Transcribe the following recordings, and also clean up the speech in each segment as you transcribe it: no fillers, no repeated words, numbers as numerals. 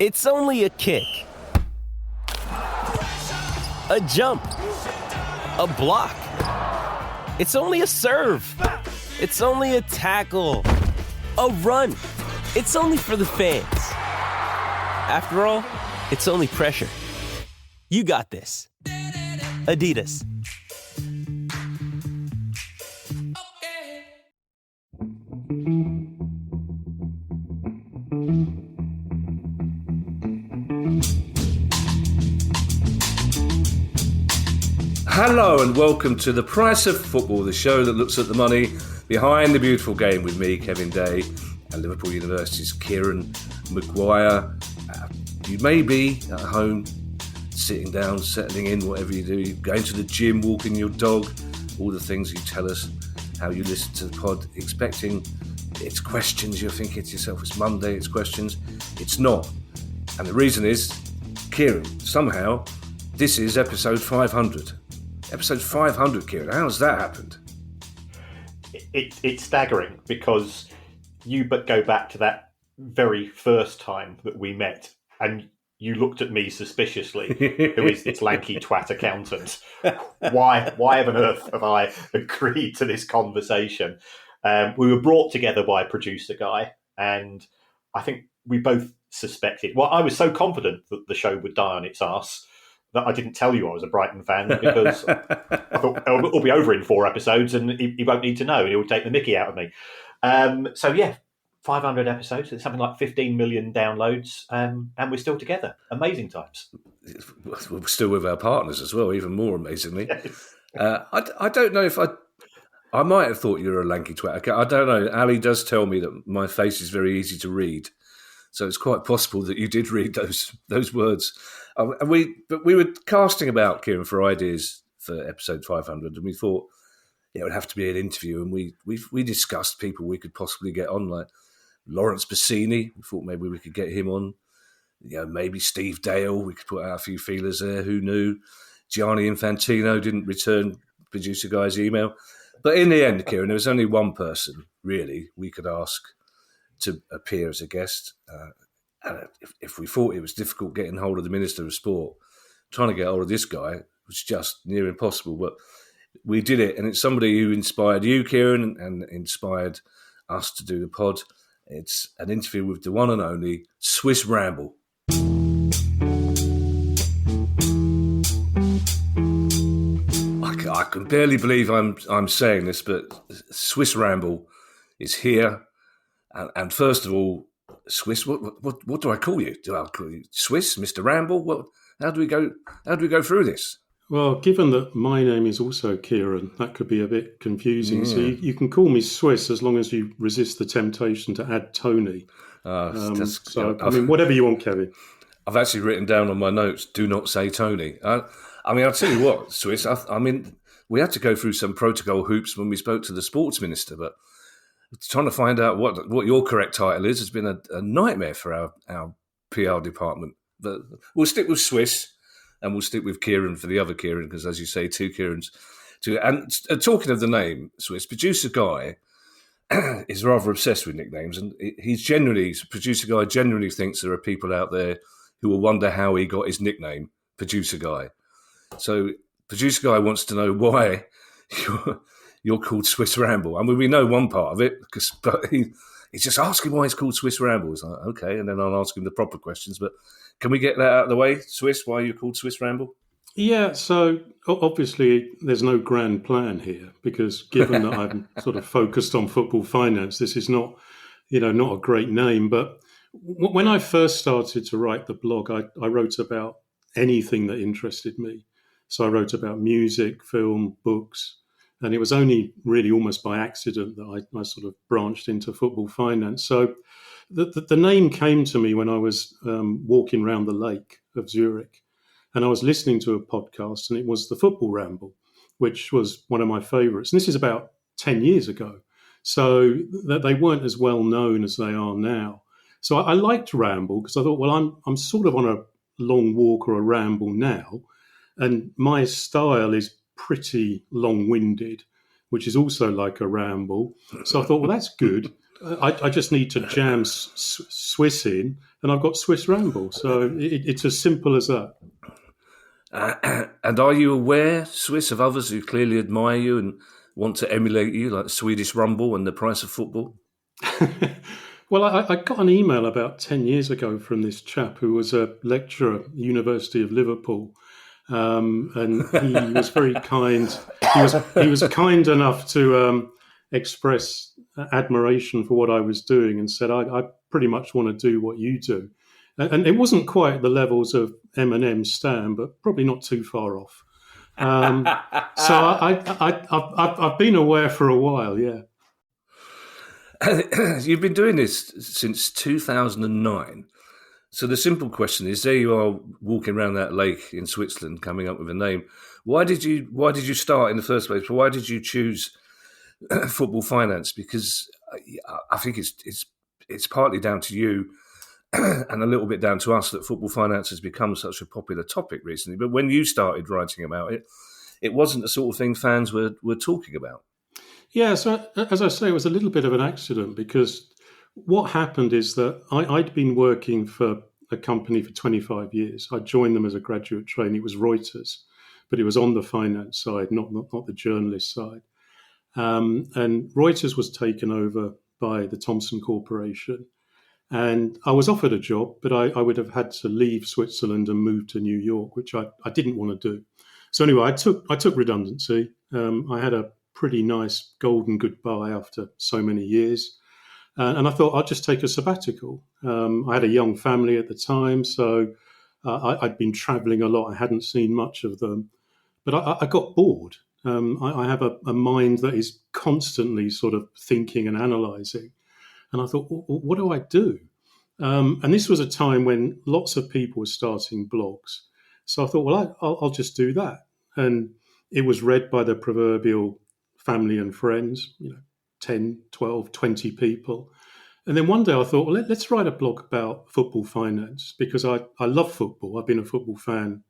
It's only a kick, a jump, a block. It's only a serve. It's only a tackle, a run. It's only for the fans. After all, it's only pressure. You got this. Adidas. Hello and welcome to The Price of Football, the show that looks at the money behind the beautiful game with me, Kevin Day, and Liverpool University's Kieran Maguire. You may be at home, sitting down, settling in, whatever you do, going to the gym, walking your dog, all the things you tell us, how you listen to the pod, expecting it's questions. You're thinking to yourself, it's Monday, it's questions. It's not. And the reason is, Kieran, somehow, this is episode 500. Episode 500, Kieran. How's that happened? It's staggering because you go back to that very first time that we met and you looked at me suspiciously. Who is this lanky twat accountant? Why on earth have I agreed to this conversation? We were brought together by a producer guy, and I think we both suspected. Well, I was so confident that the show would die on its arse that I didn't tell you I was a Brighton fan because I thought it'll be over in 4 episodes and he won't need to know and he'll take the mickey out of me. 500 episodes, it's something like 15 million downloads, and we're still together. Amazing times. We're still with our partners as well, even more amazingly. I don't know if I might have thought you were a lanky twat. I don't know. Ali does tell me that my face is very easy to read. So it's quite possible that you did read those words. And we were casting about, Kieran, for ideas for episode 500, and we thought it would have to be an interview. And we discussed people we could possibly get on, like Lawrence Bassini. We thought maybe we could get him on. Maybe Steve Dale. We could put out a few feelers there. Who knew? Gianni Infantino didn't return producer guy's email. But in the end, Kieran, there was only one person really we could ask to appear as a guest. And if we thought it was difficult getting hold of the Minister of Sport, trying to get hold of this guy was just near impossible. But we did it, and it's somebody who inspired you, Kieran, and inspired us to do the pod. It's an interview with the one and only Swiss Ramble. I can barely believe I'm saying this, but Swiss Ramble is here. And first of all, Swiss, what do I call you? Do I call you Swiss, Mr. Ramble? How do we go through this? Well, given that my name is also Kieran, that could be a bit confusing. Yeah. So you can call me Swiss as long as you resist the temptation to add Tony. Whatever you want, Kevin. I've actually written down on my notes, do not say Tony. I'll tell you what, Swiss, we had to go through some protocol hoops when we spoke to the sports minister, but trying to find out what your correct title is has been a nightmare for our PR department. But we'll stick with Swiss, and we'll stick with Kieran for the other Kieran, because as you say, two Kierans. And talking of the name, Swiss, producer guy is rather obsessed with nicknames, and producer guy generally thinks there are people out there who will wonder how he got his nickname, producer guy. So producer guy wants to know why you're called Swiss Ramble. I mean, we know one part of it, but he's just asking why it's called Swiss Ramble. It's like, okay, and then I'll ask him the proper questions. But can we get that out of the way, Swiss, why you're called Swiss Ramble? Yeah, so obviously there's no grand plan here, because given that I'm sort of focused on football finance, this is not a great name. But when I first started to write the blog, I wrote about anything that interested me. So I wrote about music, film, books. And it was only really almost by accident that I sort of branched into football finance. So the name came to me when I was walking around the lake of Zurich. And I was listening to a podcast, and it was the Football Ramble, which was one of my favourites. And this is about 10 years ago. So they weren't as well known as they are now. So I liked Ramble because I thought, well, I'm sort of on a long walk or a ramble now. And my style is pretty long-winded, which is also like a ramble. So I thought, well, that's good. I just need to jam Swiss in, and I've got Swiss Ramble. So it's as simple as that. And are you aware, Swiss, of others who clearly admire you and want to emulate you, like Swedish Rumble and the Price of Football? Well, I got an email about 10 years ago from this chap who was a lecturer at the University of Liverpool. And he was very kind. He was kind enough to express admiration for what I was doing and said, I pretty much want to do what you do. And it wasn't quite at the levels of Eminem Stan, but probably not too far off. So I've been aware for a while, yeah. You've been doing this since 2009. So the simple question is: there you are, walking around that lake in Switzerland, coming up with a name. Why did you start in the first place? Why did you choose football finance? Because I think it's partly down to you and a little bit down to us that football finance has become such a popular topic recently. But when you started writing about it, it wasn't the sort of thing fans were talking about. Yeah, so as I say, it was a little bit of an accident because what happened is that I'd been working for a company for 25 years. I joined them as a graduate trainee. It was Reuters, but it was on the finance side, not the journalist side. And Reuters was taken over by the Thomson Corporation. And I was offered a job, but I would have had to leave Switzerland and move to New York, which I didn't want to do. So anyway, I took redundancy. I had a pretty nice golden goodbye after so many years. And I thought I'd just take a sabbatical. I had a young family at the time, so I'd been traveling a lot. I hadn't seen much of them. But I got bored. I have a mind that is constantly sort of thinking and analysing. And I thought, what do I do? And this was a time when lots of people were starting blogs. So I thought, well, I'll just do that. And it was read by the proverbial family and friends, 10, 12, 20 people. And then one day I thought, well, let's write a blog about football finance because I love football. I've been a football fan,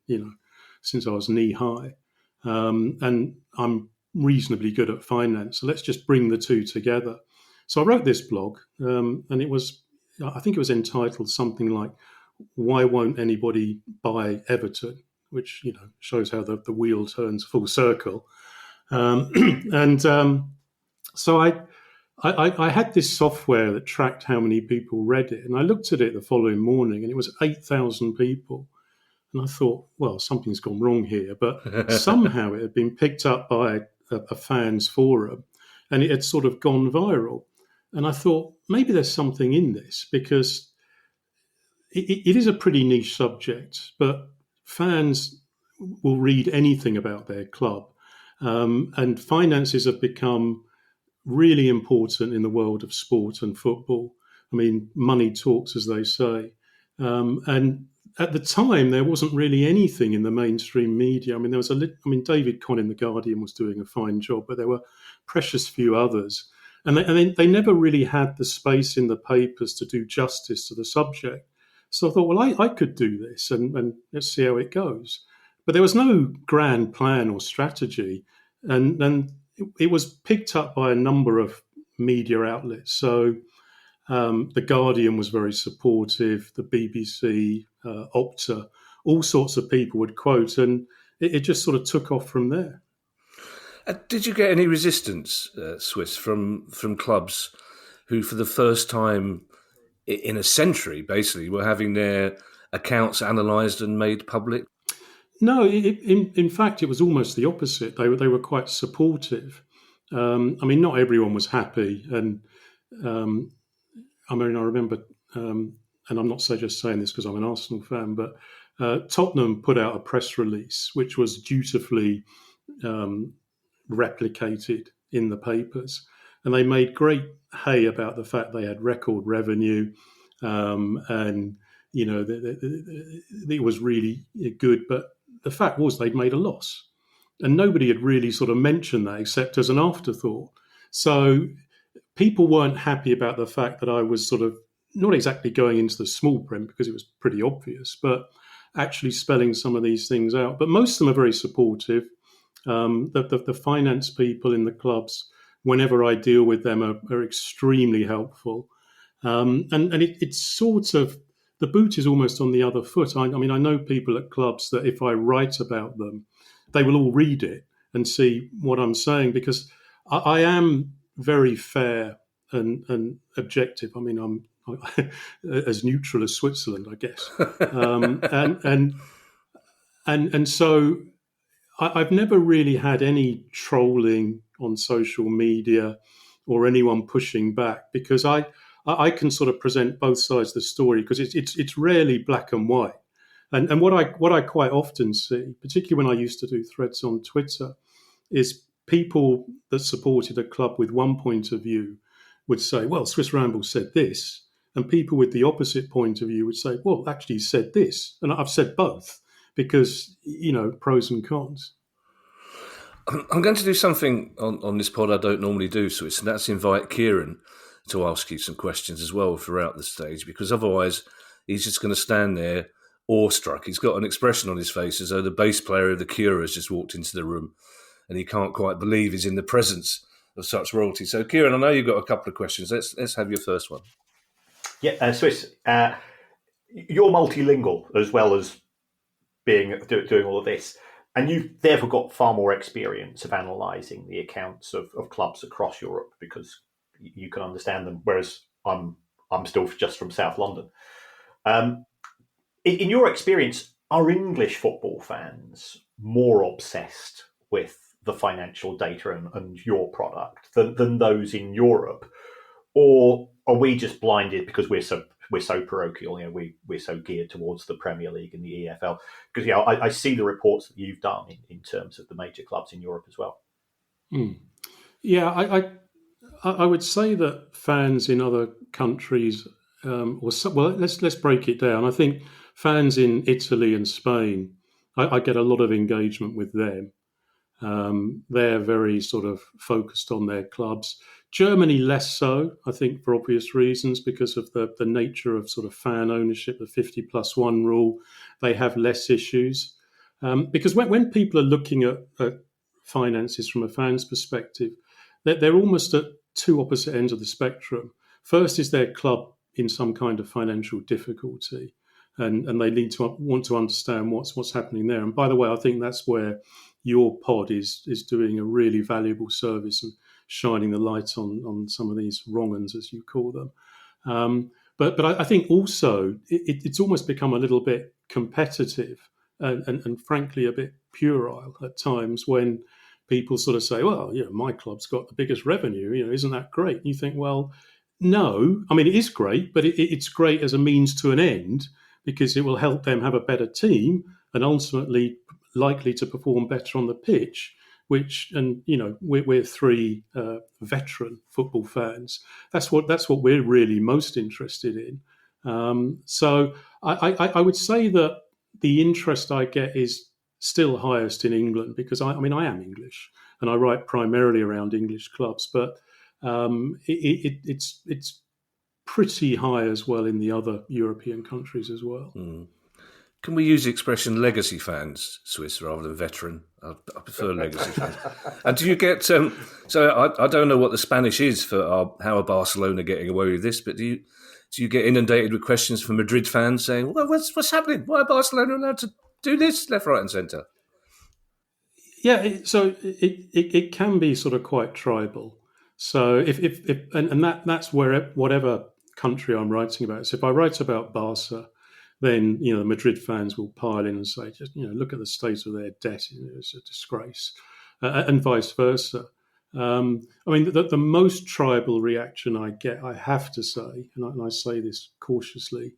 since I was knee high. And I'm reasonably good at finance. So let's just bring the two together. So I wrote this blog, and I think it was entitled something like, "Why Won't Anybody Buy Everton?" which, shows how the wheel turns full circle. So I had this software that tracked how many people read it. And I looked at it the following morning and it was 8,000 people. And I thought, well, something's gone wrong here. But somehow it had been picked up by a fans forum and it had sort of gone viral. And I thought, maybe there's something in this because it is a pretty niche subject, but fans will read anything about their club. And finances have become really important in the world of sport and football. I mean, money talks, as they say. And at the time, there wasn't really anything in the mainstream media. I mean, David Conn in The Guardian was doing a fine job, but there were precious few others. And they never really had the space in the papers to do justice to the subject. So I thought, well, I could do this and let's see how it goes. But there was no grand plan or strategy. And it was picked up by a number of media outlets. So The Guardian was very supportive, the BBC, Opta, all sorts of people would quote, and it just sort of took off from there. Did you get any resistance, Swiss, from clubs who, for the first time in a century, basically, were having their accounts analysed and made public? No, in fact, it was almost the opposite. They were quite supportive. Not everyone was happy, and I remember, and I'm not just saying this because I'm an Arsenal fan, but Tottenham put out a press release which was dutifully replicated in the papers, and they made great hay about the fact they had record revenue, and it was really good. But the fact was they'd made a loss, and nobody had really sort of mentioned that except as an afterthought. So people weren't happy about the fact that I was sort of not exactly going into the small print because it was pretty obvious, but actually spelling some of these things out. But most of them are very supportive. The finance people in the clubs whenever I deal with them, are extremely helpful. And it's sort of, the boot is almost on the other foot. I mean, I know people at clubs that if I write about them, they will all read it and see what I'm saying, because I am very fair and objective. I mean, I'm as neutral as Switzerland, I guess. And so I've never really had any trolling on social media or anyone pushing back, because I can sort of present both sides of the story, because it's rarely black and white. And what I quite often see, particularly when I used to do threads on Twitter, is people that supported a club with one point of view would say, well, Swiss Ramble said this. And people with the opposite point of view would say, well, actually, he said this. And I've said both, because, pros and cons. I'm going to do something on this pod I don't normally do, Swiss, and that's invite Kieran to ask you some questions as well throughout the stage, because otherwise he's just going to stand there awestruck. He's got an expression on his face as though the bass player of the Cure has just walked into the room and he can't quite believe he's in the presence of such royalty. So, Kieran, I know you've got a couple of questions. Let's have your first one. Yeah, Swiss, you're multilingual as well as doing all of this, and you've therefore got far more experience of analysing the accounts of clubs across Europe, because you can understand them, whereas I'm still just from South London. In your experience, are English football fans more obsessed with the financial data and your product than those in Europe, or are we just blinded because we're so parochial? We're so geared towards the Premier League and the EFL. Because I see the reports that you've done in terms of the major clubs in Europe as well. Yeah, I would say that fans in other countries, let's break it down. I think fans in Italy and Spain, I get a lot of engagement with them. They're very sort of focused on their clubs. Germany less so, I think, for obvious reasons, because of the nature of sort of fan ownership, the 50+1 rule. They have less issues. Because when people are looking at finances from a fan's perspective, they're almost at two opposite ends of the spectrum. First is their club in some kind of financial difficulty, and they need to want to understand what's happening there. And by the way, I think that's where your pod is doing a really valuable service and shining the light on some of these wrong-uns, as you call them. But I think also it's almost become a little bit competitive and frankly a bit puerile at times, when people sort of say, well, my club's got the biggest revenue, isn't that great? And you think, well, no, I mean, it is great, but it's great as a means to an end, because it will help them have a better team and ultimately likely to perform better on the pitch, we're three veteran football fans. That's what we're really most interested in. So I would say that the interest I get is still highest in England, because I am English and I write primarily around English clubs, but it's pretty high as well in the other European countries as well. Can we use the expression legacy fans, Swiss, rather than veteran? I prefer legacy fans. And do you get... so I don't know what the Spanish is for how are Barcelona getting away with this, but do you get inundated with questions from Madrid fans saying, well, what's happening? Why are Barcelona allowed to do this left, right and centre? Yeah, so it can be sort of quite tribal. So that's where whatever country I'm writing about. So if I write about Barca, then the Madrid fans will pile in and say, just look at the state of their debt; it's a disgrace, and vice versa. The most tribal reaction I get, I have to say, and I say this cautiously,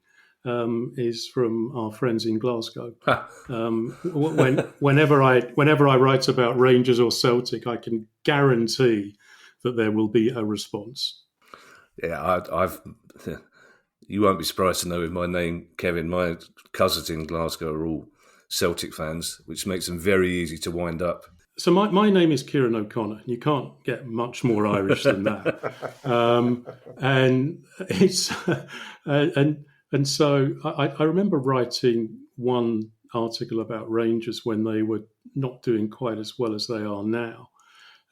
is from our friends in Glasgow. Whenever I write about Rangers or Celtic, I can guarantee that there will be a response. Yeah, I've. You won't be surprised to know with my name, Kevin, my cousins in Glasgow are all Celtic fans, which makes them very easy to wind up. So my name is Kieron O'Connor. You can't get much more Irish than that. And it's and so I remember writing one article about Rangers when they were not doing quite as well as they are now.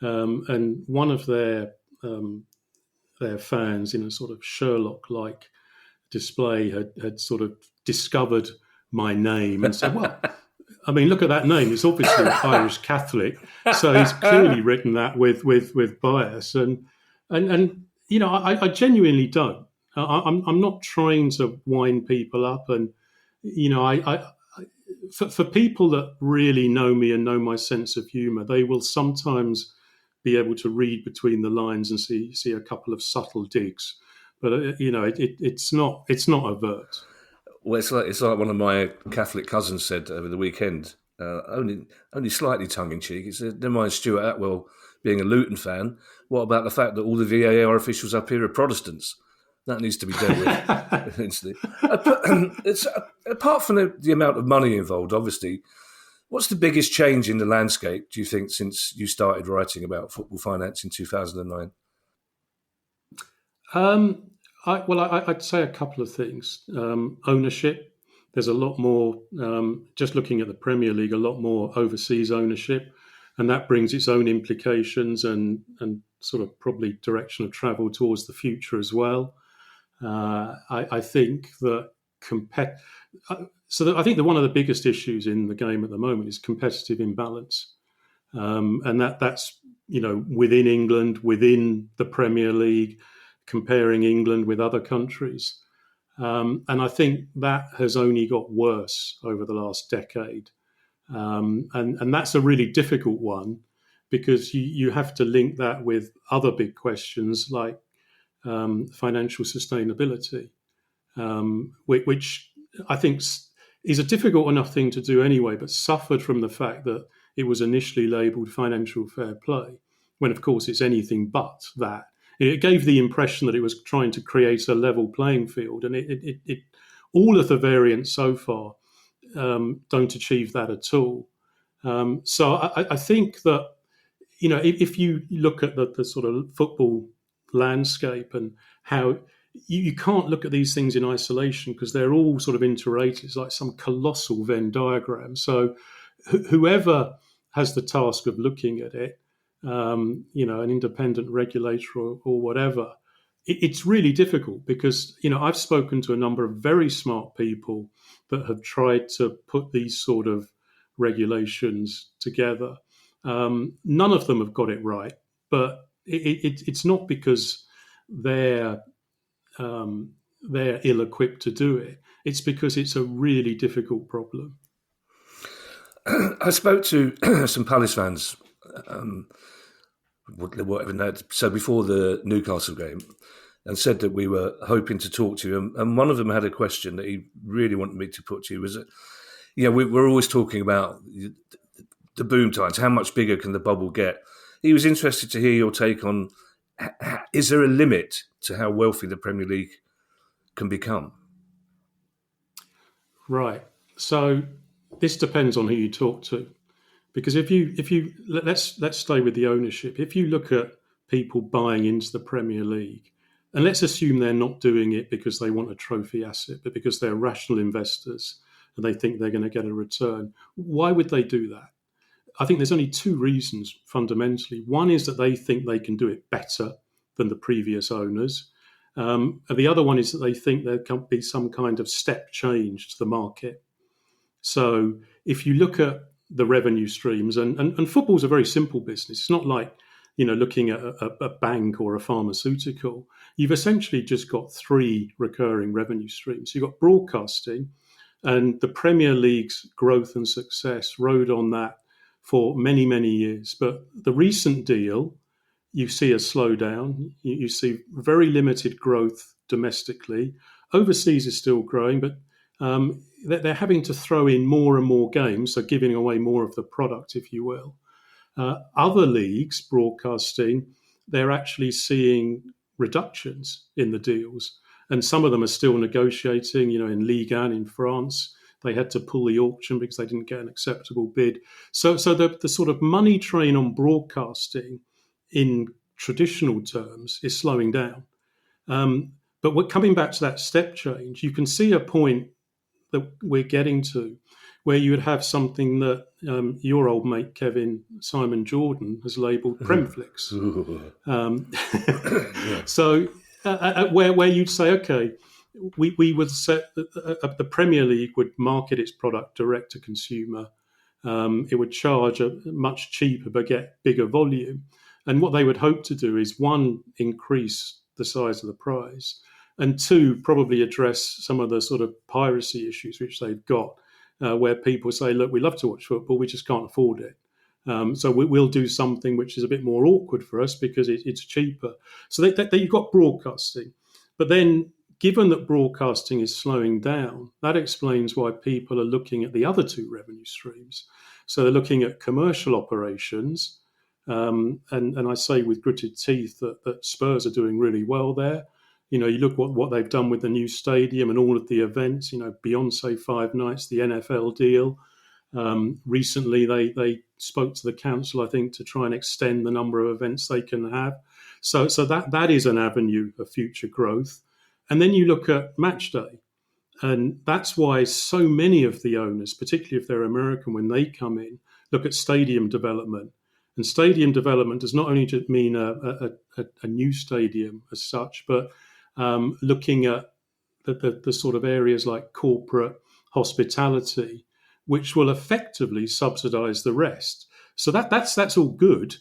and one of their fans in a sort of Sherlock-like display had sort of discovered my name and said, well, I mean, look at that name. It's obviously Irish Catholic. So he's clearly written that with bias. And I genuinely don't. I'm not trying to wind people up. And, for people that really know me and know my sense of humour, they will sometimes be able to read between the lines and see a couple of subtle digs, but it's not overt. Well, it's like one of my Catholic cousins said over the weekend, only slightly tongue in cheek. He said, "Never mind Stuart Atwell being a Luton fan. What about the fact that all the VAR officials up here are Protestants? That needs to be dealt with." It's apart from the amount of money involved, obviously. What's the biggest change in the landscape, do you think, since you started writing about football finance in 2009? I'd say a couple of things. Ownership. There's a lot more, just looking at the Premier League, a lot more overseas ownership, and that brings its own implications and sort of probably direction of travel towards the future as well. I think that I think that one of the biggest issues in the game at the moment is competitive imbalance, and that's within England, within the Premier League, comparing England with other countries, and I think that has only got worse over the last decade, and that's a really difficult one because you have to link that with other big questions like financial sustainability, which I think is a difficult enough thing to do anyway, but suffered from the fact that it was initially labelled financial fair play, when of course it's anything but that. It gave the impression that it was trying to create a level playing field, and it all of the variants so far don't achieve that at all. So I think that if you look at the sort of football landscape and how you can't look at these things in isolation because they're all sort of interrelated. It's like some colossal Venn diagram. So whoever has the task of looking at it, an independent regulator or whatever, it's really difficult because, I've spoken to a number of very smart people that have tried to put these sort of regulations together. None of them have got it right, but it's not because they're ill-equipped to do it. It's because it's a really difficult problem. I spoke to some Palace fans, so before the Newcastle game, and said that we were hoping to talk to you. And one of them had a question that he really wanted me to put to you. Was that, we're always talking about the boom times. How much bigger can the bubble get? He was interested to hear your take on, is there a limit to how wealthy the Premier League can become? Right. So this depends on who you talk to, because if you let's stay with the ownership. If you look at people buying into the Premier League, and let's assume they're not doing it because they want a trophy asset, but because they're rational investors and they think they're going to get a return, why would they do that? I think there's only two reasons fundamentally. One is that they think they can do it better than the previous owners. And the other one is that they think there can be some kind of step change to the market. So if you look at the revenue streams, and football's a very simple business. It's not like, looking at a bank or a pharmaceutical. You've essentially just got three recurring revenue streams. You've got broadcasting, and the Premier League's growth and success rode on that for many, many years. But the recent deal, you see a slowdown. You see very limited growth domestically. Overseas is still growing, but they're having to throw in more and more games, so giving away more of the product, if you will. Other leagues, broadcasting, they're actually seeing reductions in the deals. And some of them are still negotiating. In Ligue 1 in France, they had to pull the auction because they didn't get an acceptable bid. So the sort of money train on broadcasting in traditional terms is slowing down. But we're coming back to that step change. You can see a point that we're getting to where you would have something that your old mate Simon Jordan has labelled Premflix. So where you'd say, okay, we would set the Premier League would market its product direct to consumer. It would charge a much cheaper but get bigger volume. And what they would hope to do is, one, increase the size of the prize, and two, probably address some of the sort of piracy issues which they've got, where people say, look, we love to watch football, we just can't afford it. So we'll do something which is a bit more awkward for us because it's cheaper. So you've got broadcasting. But then, given that broadcasting is slowing down, that explains why people are looking at the other two revenue streams. So they're looking at commercial operations, and I say with gritted teeth that Spurs are doing really well there. You know, you look what they've done with the new stadium and all of the events, you know, Beyonce 5 nights, the NFL deal. Recently, they spoke to the council, I think, to try and extend the number of events they can have. So that is an avenue of future growth. And then you look at match day. And that's why so many of the owners, particularly if they're American, when they come in, look at stadium development. And stadium development does not only just mean a new stadium as such, but looking at the sort of areas like corporate hospitality, which will effectively subsidise the rest. So that's all good.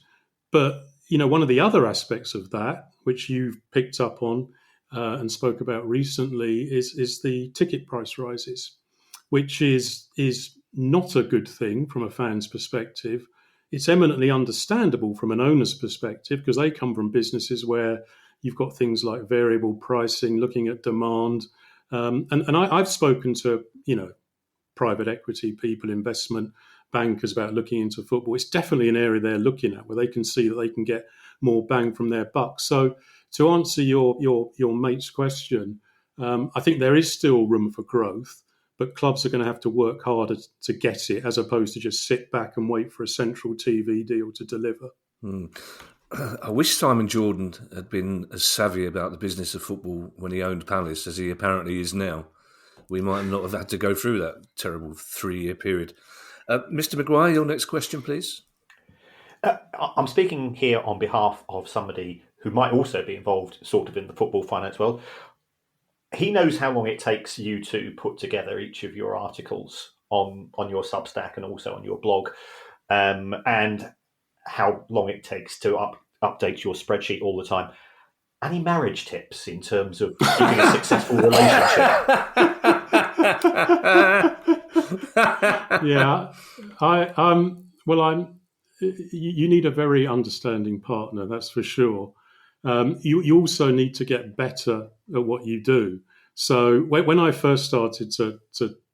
But, you know, one of the other aspects of that, which you've picked up on and spoke about recently, is the ticket price rises, which is not a good thing from a fan's perspective. It's eminently understandable from an owner's perspective because they come from businesses where you've got things like variable pricing, looking at demand. And I've spoken to, you know, private equity people, investment bankers about looking into football. It's definitely an area they're looking at where they can see that they can get more bang from their buck. So to answer your mate's question, I think there is still room for growth, but clubs are going to have to work harder to get it as opposed to just sit back and wait for a central TV deal to deliver. I wish Simon Jordan had been as savvy about the business of football when he owned Palace as he apparently is now. We might not have had to go through that terrible 3-year period. Mr. Maguire, your next question, please. I'm speaking here on behalf of somebody who might also be involved sort of in the football finance world. He knows how long it takes you to put together each of your articles on your Substack and also on your blog, and how long it takes to update your spreadsheet all the time. Any marriage tips in terms of keeping a successful relationship? Yeah, you need a very understanding partner, that's for sure. You also need to get better at what you do. So when I first started to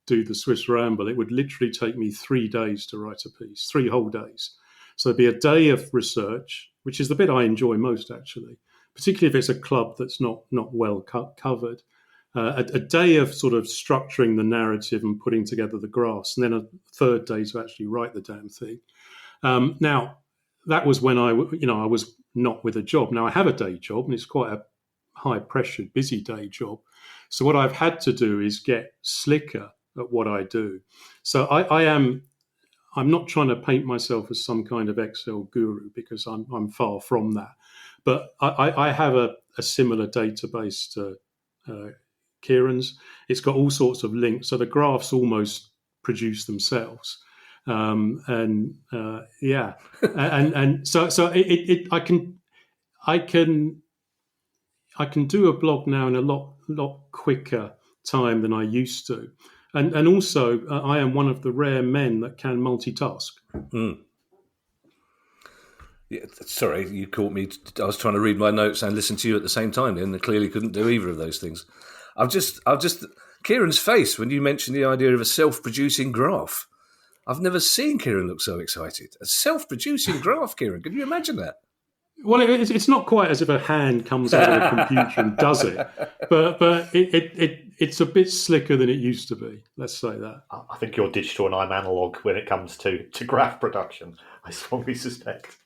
do the Swiss Ramble, it would literally take me 3 days to write a piece, 3 whole days. So there'd be a day of research, which is the bit I enjoy most, actually, particularly if it's a club that's not well covered. A day of sort of structuring the narrative and putting together the graphs, and then a third day to actually write the damn thing. Now, that was when I was not with a job. Now, I have a day job, and it's quite a high-pressured, busy day job. So what I've had to do is get slicker at what I do. So I'm not trying to paint myself as some kind of Excel guru because I'm far from that. But I have a similar database to Kieran's. It's got all sorts of links, so the graphs almost produce themselves. So I can do a blog now in a lot quicker time than I used to. And also, I am one of the rare men that can multitask. Mm. Yeah, sorry, you caught me. I was trying to read my notes and listen to you at the same time, and I clearly couldn't do either of those things. I've just Kieran's face when you mentioned the idea of a self-producing graph. I've never seen Kieran look so excited. A self-producing graph, Kieran. Can you imagine that? Well, it's not quite as if a hand comes out of a computer and does it, but it's a bit slicker than it used to be. Let's say that. I think you're digital and I'm analog when it comes to graph production. I strongly suspect.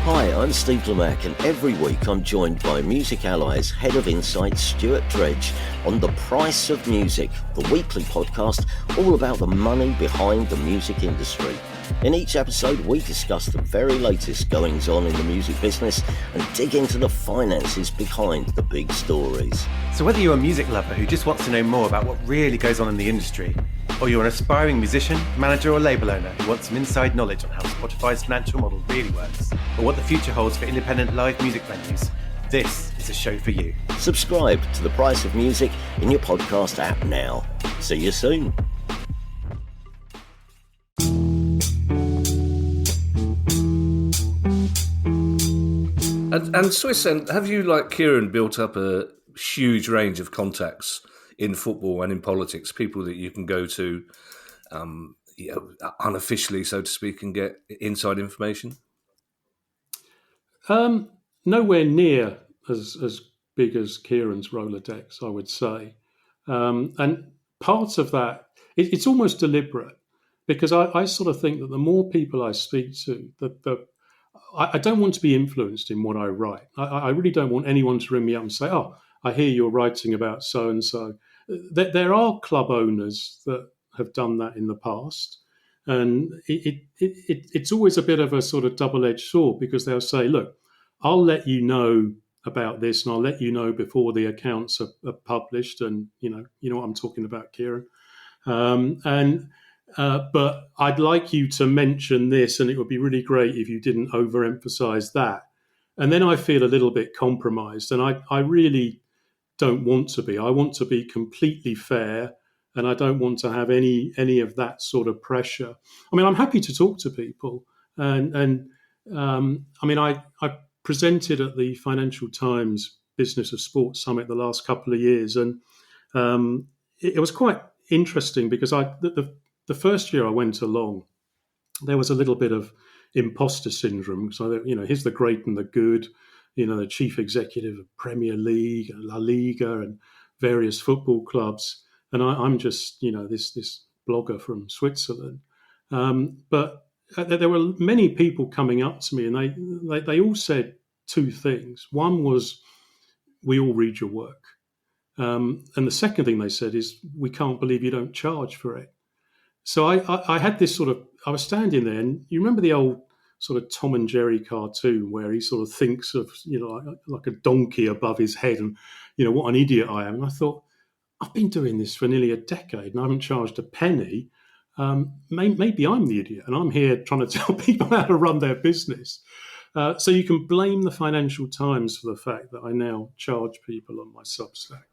Hi, I'm Steve Lemack, and every week I'm joined by Music Ally's Head of Insight, Stuart Dredge, on The Price of Music, the weekly podcast all about the money behind the music industry. In each episode, we discuss the very latest goings-on in the music business and dig into the finances behind the big stories. So whether you're a music lover who just wants to know more about what really goes on in the industry, or you're an aspiring musician, manager or label owner who wants some inside knowledge on how Spotify's financial model really works, or what the future holds for independent live music venues, this is a show for you. Subscribe to The Price of Music in your podcast app now. See you soon. And Swiss, and have you, like Kieran, built up a huge range of contacts in football and in politics, people that you can go to unofficially, so to speak, and get inside information? Nowhere near as big as Kieran's Rolodex, I would say. And part of that, it's almost deliberate, because I sort of think that the more people I speak to, I don't want to be influenced in what I write. I really don't want anyone to ring me up and say, "Oh, I hear you're writing about so-and-so." There are club owners that have done that in the past. And it's always a bit of a sort of double-edged sword, because they'll say, "Look, I'll let you know about this, and I'll let you know before the accounts are published." And, you know what I'm talking about, Kieran. But I'd like you to mention this, and it would be really great if you didn't overemphasize that. And then I feel a little bit compromised, and I really don't want to be. I want to be completely fair, and I don't want to have any of that sort of pressure. I mean, I'm happy to talk to people, and I mean, I presented at the Financial Times Business of Sport Summit the last couple of years, and it was quite interesting, because the first year I went along, there was a little bit of imposter syndrome. So, here's the great and the good, the chief executive of Premier League and La Liga and various football clubs. And I'm just, this blogger from Switzerland. But there were many people coming up to me, and they all said two things. One was, "We all read your work." And the second thing they said is, "We can't believe you don't charge for it." So I had this sort of, I was standing there, and you remember the old sort of Tom and Jerry cartoon where he sort of thinks of, like a donkey above his head, and, what an idiot I am. And I thought, I've been doing this for nearly a decade and I haven't charged a penny. Maybe I'm the idiot, and I'm here trying to tell people how to run their business. So you can blame the Financial Times for the fact that I now charge people on my Substack.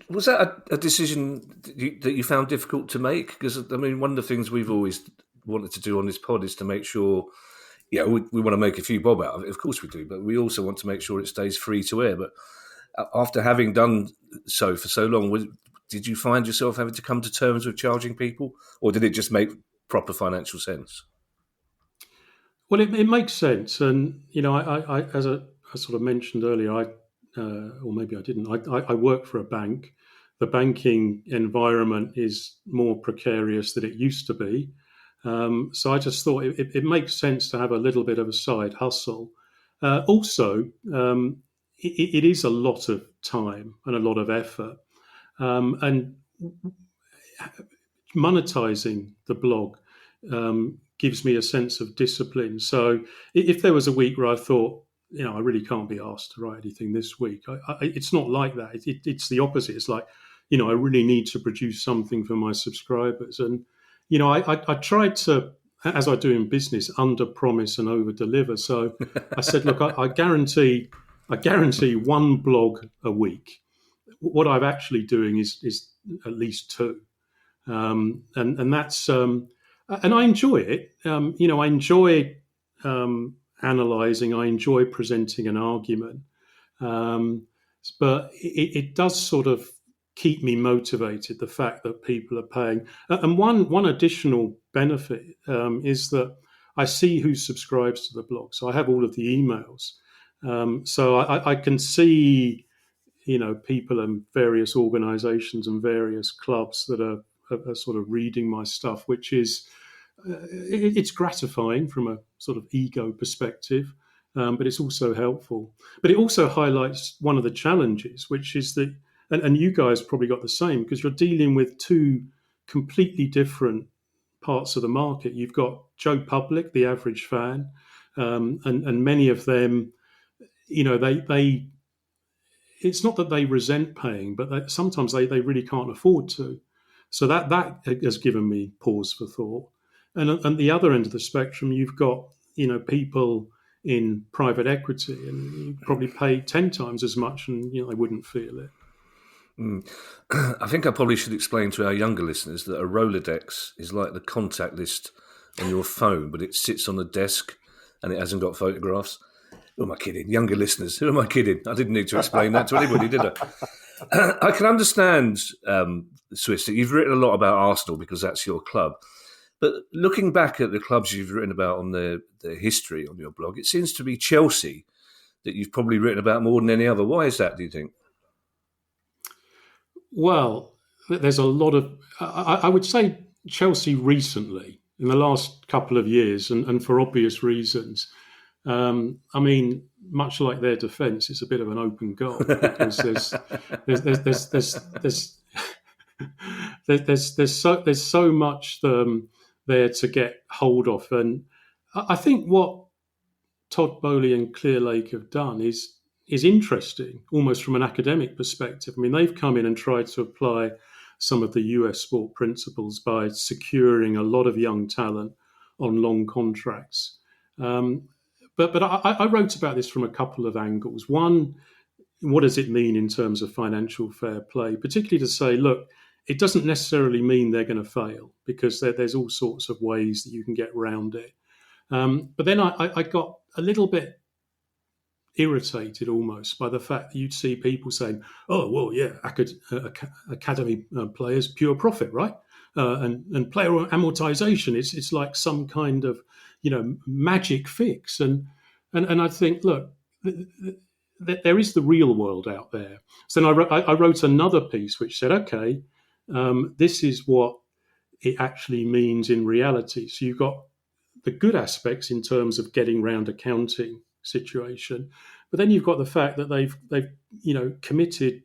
Was that a decision that you found difficult to make? Because, I mean, one of the things we've always wanted to do on this pod is to make sure, we want to make a few bob out of it. Of course we do, but we also want to make sure it stays free to air. But after having done so for so long, did you find yourself having to come to terms with charging people, or did it just make proper financial sense? Well, it makes sense. And, I as I sort of mentioned earlier, or maybe I didn't. I work for a bank. The banking environment is more precarious than it used to be. So I just thought it makes sense to have a little bit of a side hustle. Also, it is a lot of time and a lot of effort. And monetizing the blog gives me a sense of discipline. So if there was a week where I thought, I really can't be asked to write anything this week, it's not like that. It's the opposite. It's like, I really need to produce something for my subscribers. And, I tried to, as I do in business, under promise and over deliver. So I said, look, I guarantee one blog a week. What I'm actually doing is at least two. And that's, and I enjoy it. I enjoy, analysing. I enjoy presenting an argument, but it does sort of keep me motivated, the fact that people are paying. And one additional benefit is that I see who subscribes to the blog. So I have all of the emails. So I can see, people and various organisations and various clubs that are sort of reading my stuff, which is, it's gratifying from a sort of ego perspective. but it's also helpful. But it also highlights one of the challenges, which is that, and you guys probably got the same, because you're dealing with two completely different parts of the market. You've got Joe Public, the average fan, and many of them, they it's not that they resent paying, but sometimes they really can't afford to. So that has given me pause for thought. And at the other end of the spectrum, you've got people in private equity, and you probably pay 10 times as much, and they wouldn't feel it. I think I probably should explain to our younger listeners that a Rolodex is like the contact list on your phone, but it sits on the desk and it hasn't got photographs. Who am I kidding? Younger listeners, who am I kidding? I didn't need to explain that to anybody, did I? I can understand, Swiss, that you've written a lot about Arsenal because that's your club. But looking back at the clubs you've written about on the history on your blog, it seems to be Chelsea that you've probably written about more than any other. Why is that, do you think? Well, there's a lot of... I would say Chelsea recently, in the last couple of years, and for obvious reasons. Much like their defence, it's a bit of an open goal because there's so much there to get hold of, and I think what Todd Bowley and Clearlake have done is interesting, almost from an academic perspective. I mean, they've come in and tried to apply some of the US sport principles by securing a lot of young talent on long contracts. But I wrote about this from a couple of angles. One, what does it mean in terms of financial fair play? Particularly to say, look, it doesn't necessarily mean they're going to fail, because there's all sorts of ways that you can get around it. But then I got a little bit irritated almost by the fact that you'd see people saying, oh, well, yeah, academy players, pure profit, right? And player amortization, it's like some kind of magic fix, and I think, look, there is the real world out there. So then I wrote another piece which said, okay, this is what it actually means in reality. So you've got the good aspects in terms of getting round accounting situation, but then you've got the fact that they've committed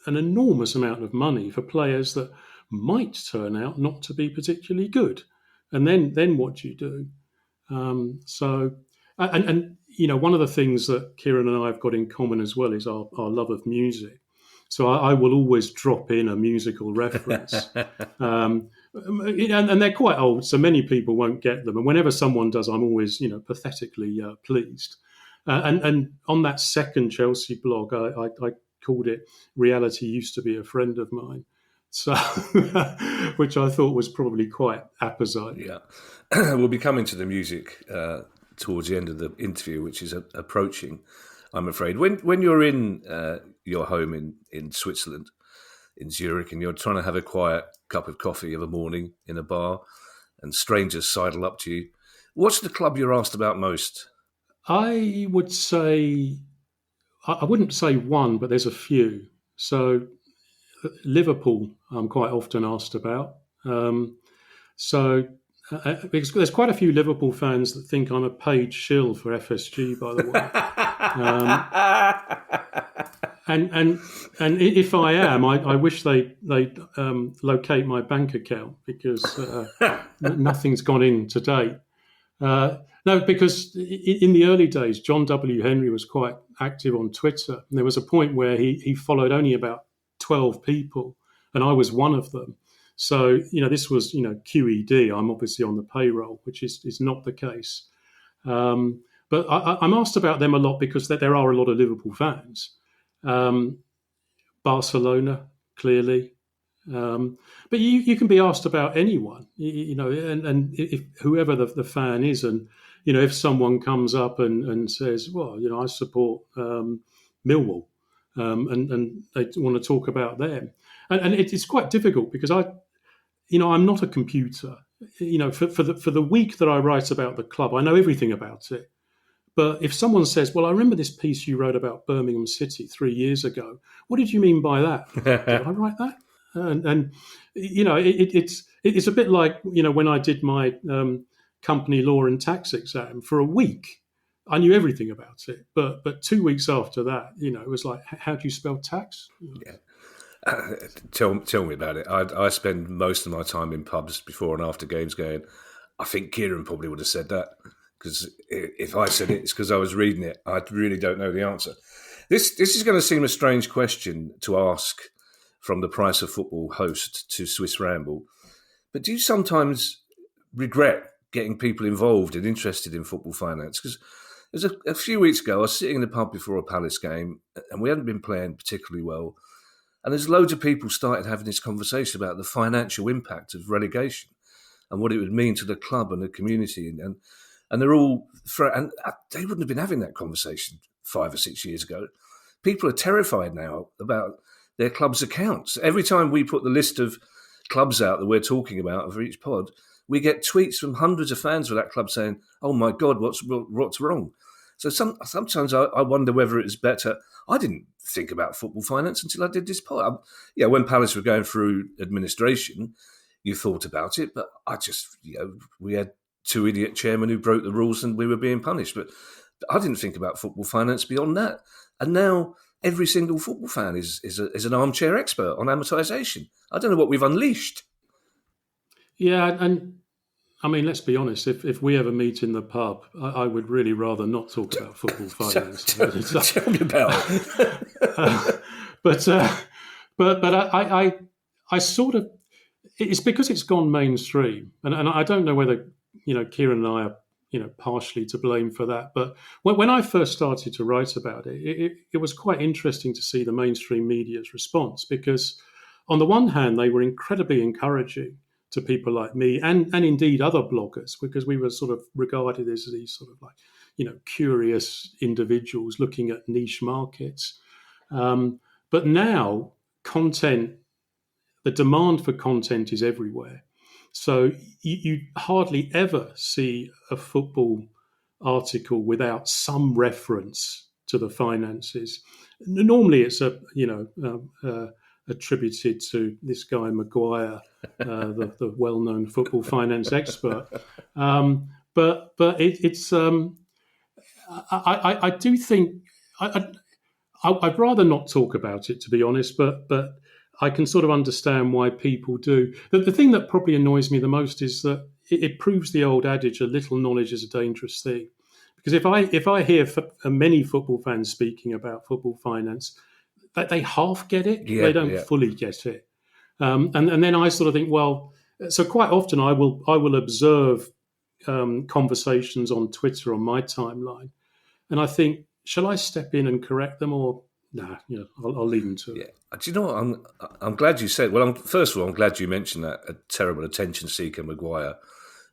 an enormous amount of money for players that might turn out not to be particularly good, and then what do you do? One of the ththings that Kieran and I have got in common as well is our love of music. So I will always drop in a musical reference. And they're quite old, so many people won't get them. And whenever someone does, I'm always, pathetically pleased. And on that second Chelsea blog, I called it "Reality Used to Be a Friend of Mine." So, which I thought was probably quite apposite. Yeah, we'll be coming to the music towards the end of the interview, which is approaching, I'm afraid. When you're in your home in Switzerland, in Zurich, and you're trying to have a quiet cup of coffee of a morning in a bar, and strangers sidle up to you, what's the club you're asked about most? I would say, I wouldn't say one, but there's a few. So Liverpool, I'm quite often asked about. Because there's quite a few Liverpool fans that think I'm a paid shill for FSG, by the way. and if I am, I wish they'd locate my bank account, because nothing's gone in to date. No, because in the early days, John W. Henry was quite active on Twitter. And there was a point where he followed only about 12 people, and I was one of them. So, this was, QED. I'm obviously on the payroll, which is not the case. But I'm asked about them a lot because there are a lot of Liverpool fans. Barcelona, clearly. But you can be asked about anyone, and if whoever the fan is, and, if someone comes up and says, well, I support Millwall, and they want to talk about them. And it's quite difficult because I'm not a computer. For the week that I write about the club, I know everything about it. But if someone says, well, I remember this piece you wrote about Birmingham City 3 years ago, what did you mean by that? Did I write that? And it's a bit like, when I did my company law and tax exam for a week. I knew everything about it. But 2 weeks after that, it was like, how do you spell tax? Yeah. Tell me about it. I spend most of my time in pubs before and after games going, I think Kieran probably would have said that, because if I said it, it's because I was reading it. I really don't know the answer. This is going to seem a strange question to ask from the Price of Football host to Swiss Ramble, but do you sometimes regret getting people involved and interested in football finance? Because it was a few weeks ago, I was sitting in the pub before a Palace game, and we hadn't been playing particularly well. And there's loads of people started having this conversation about the financial impact of relegation and what it would mean to the club and the community. And they're all, and they wouldn't have been having that conversation 5 or 6 years ago. People are terrified now about their club's accounts. Every time we put the list of clubs out that we're talking about for each pod, we get tweets from hundreds of fans of that club saying, "Oh my God, what's wrong?" So sometimes I wonder whether it's better. I didn't think about football finance until I did this pod. When Palace were going through administration, you thought about it, but I just, we had 2 idiot chairmen who broke the rules and we were being punished. But I didn't think about football finance beyond that. And now every single football fan is an armchair expert on amortization. I don't know what we've unleashed. Yeah, and I mean, let's be honest. If we ever meet in the pub, I would really rather not talk about football finance. Tell me about it. But I sort of, it's because it's gone mainstream, and I don't know whether Kieran and I are partially to blame for that. But when I first started to write about it, it was quite interesting to see the mainstream media's response, because on the one hand they were incredibly encouraging to people like me and indeed other bloggers, because we were sort of regarded as these sort of like, curious individuals looking at niche markets. But now the demand for content is everywhere. So you hardly ever see a football article without some reference to the finances. Normally it's attributed to this guy Maguire, the well-known football finance expert. But it's I do think I'd rather not talk about it, to be honest. But I can sort of understand why people do. The thing that probably annoys me the most is that it proves the old adage: a little knowledge is a dangerous thing. Because if I hear many football fans speaking about football finance, that they half get it, they don't fully get it, and then I sort of think, well, so quite often I will observe conversations on Twitter on my timeline, and I think, shall I step in and correct them, or nah, I'll leave them to it. Do you know what? I'm glad you said. Well, first of all, I'm glad you mentioned that a terrible attention seeker Maguire,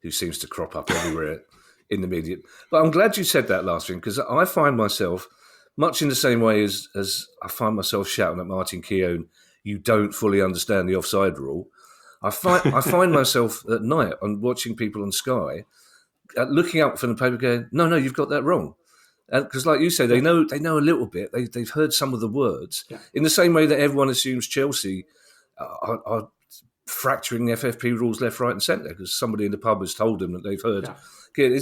who seems to crop up everywhere in the media. But I'm glad you said that last thing, because I find myself much in the same way as I find myself shouting at Martin Keown, "You don't fully understand the offside rule." I find myself at night on watching people on Sky looking up from the paper going, "No, you've got that wrong." Because, like you say, they know a little bit. They've heard some of the words in the same way that everyone assumes Chelsea are fracturing the FFP rules left, right, and centre because somebody in the pub has told them that they've heard. Yeah.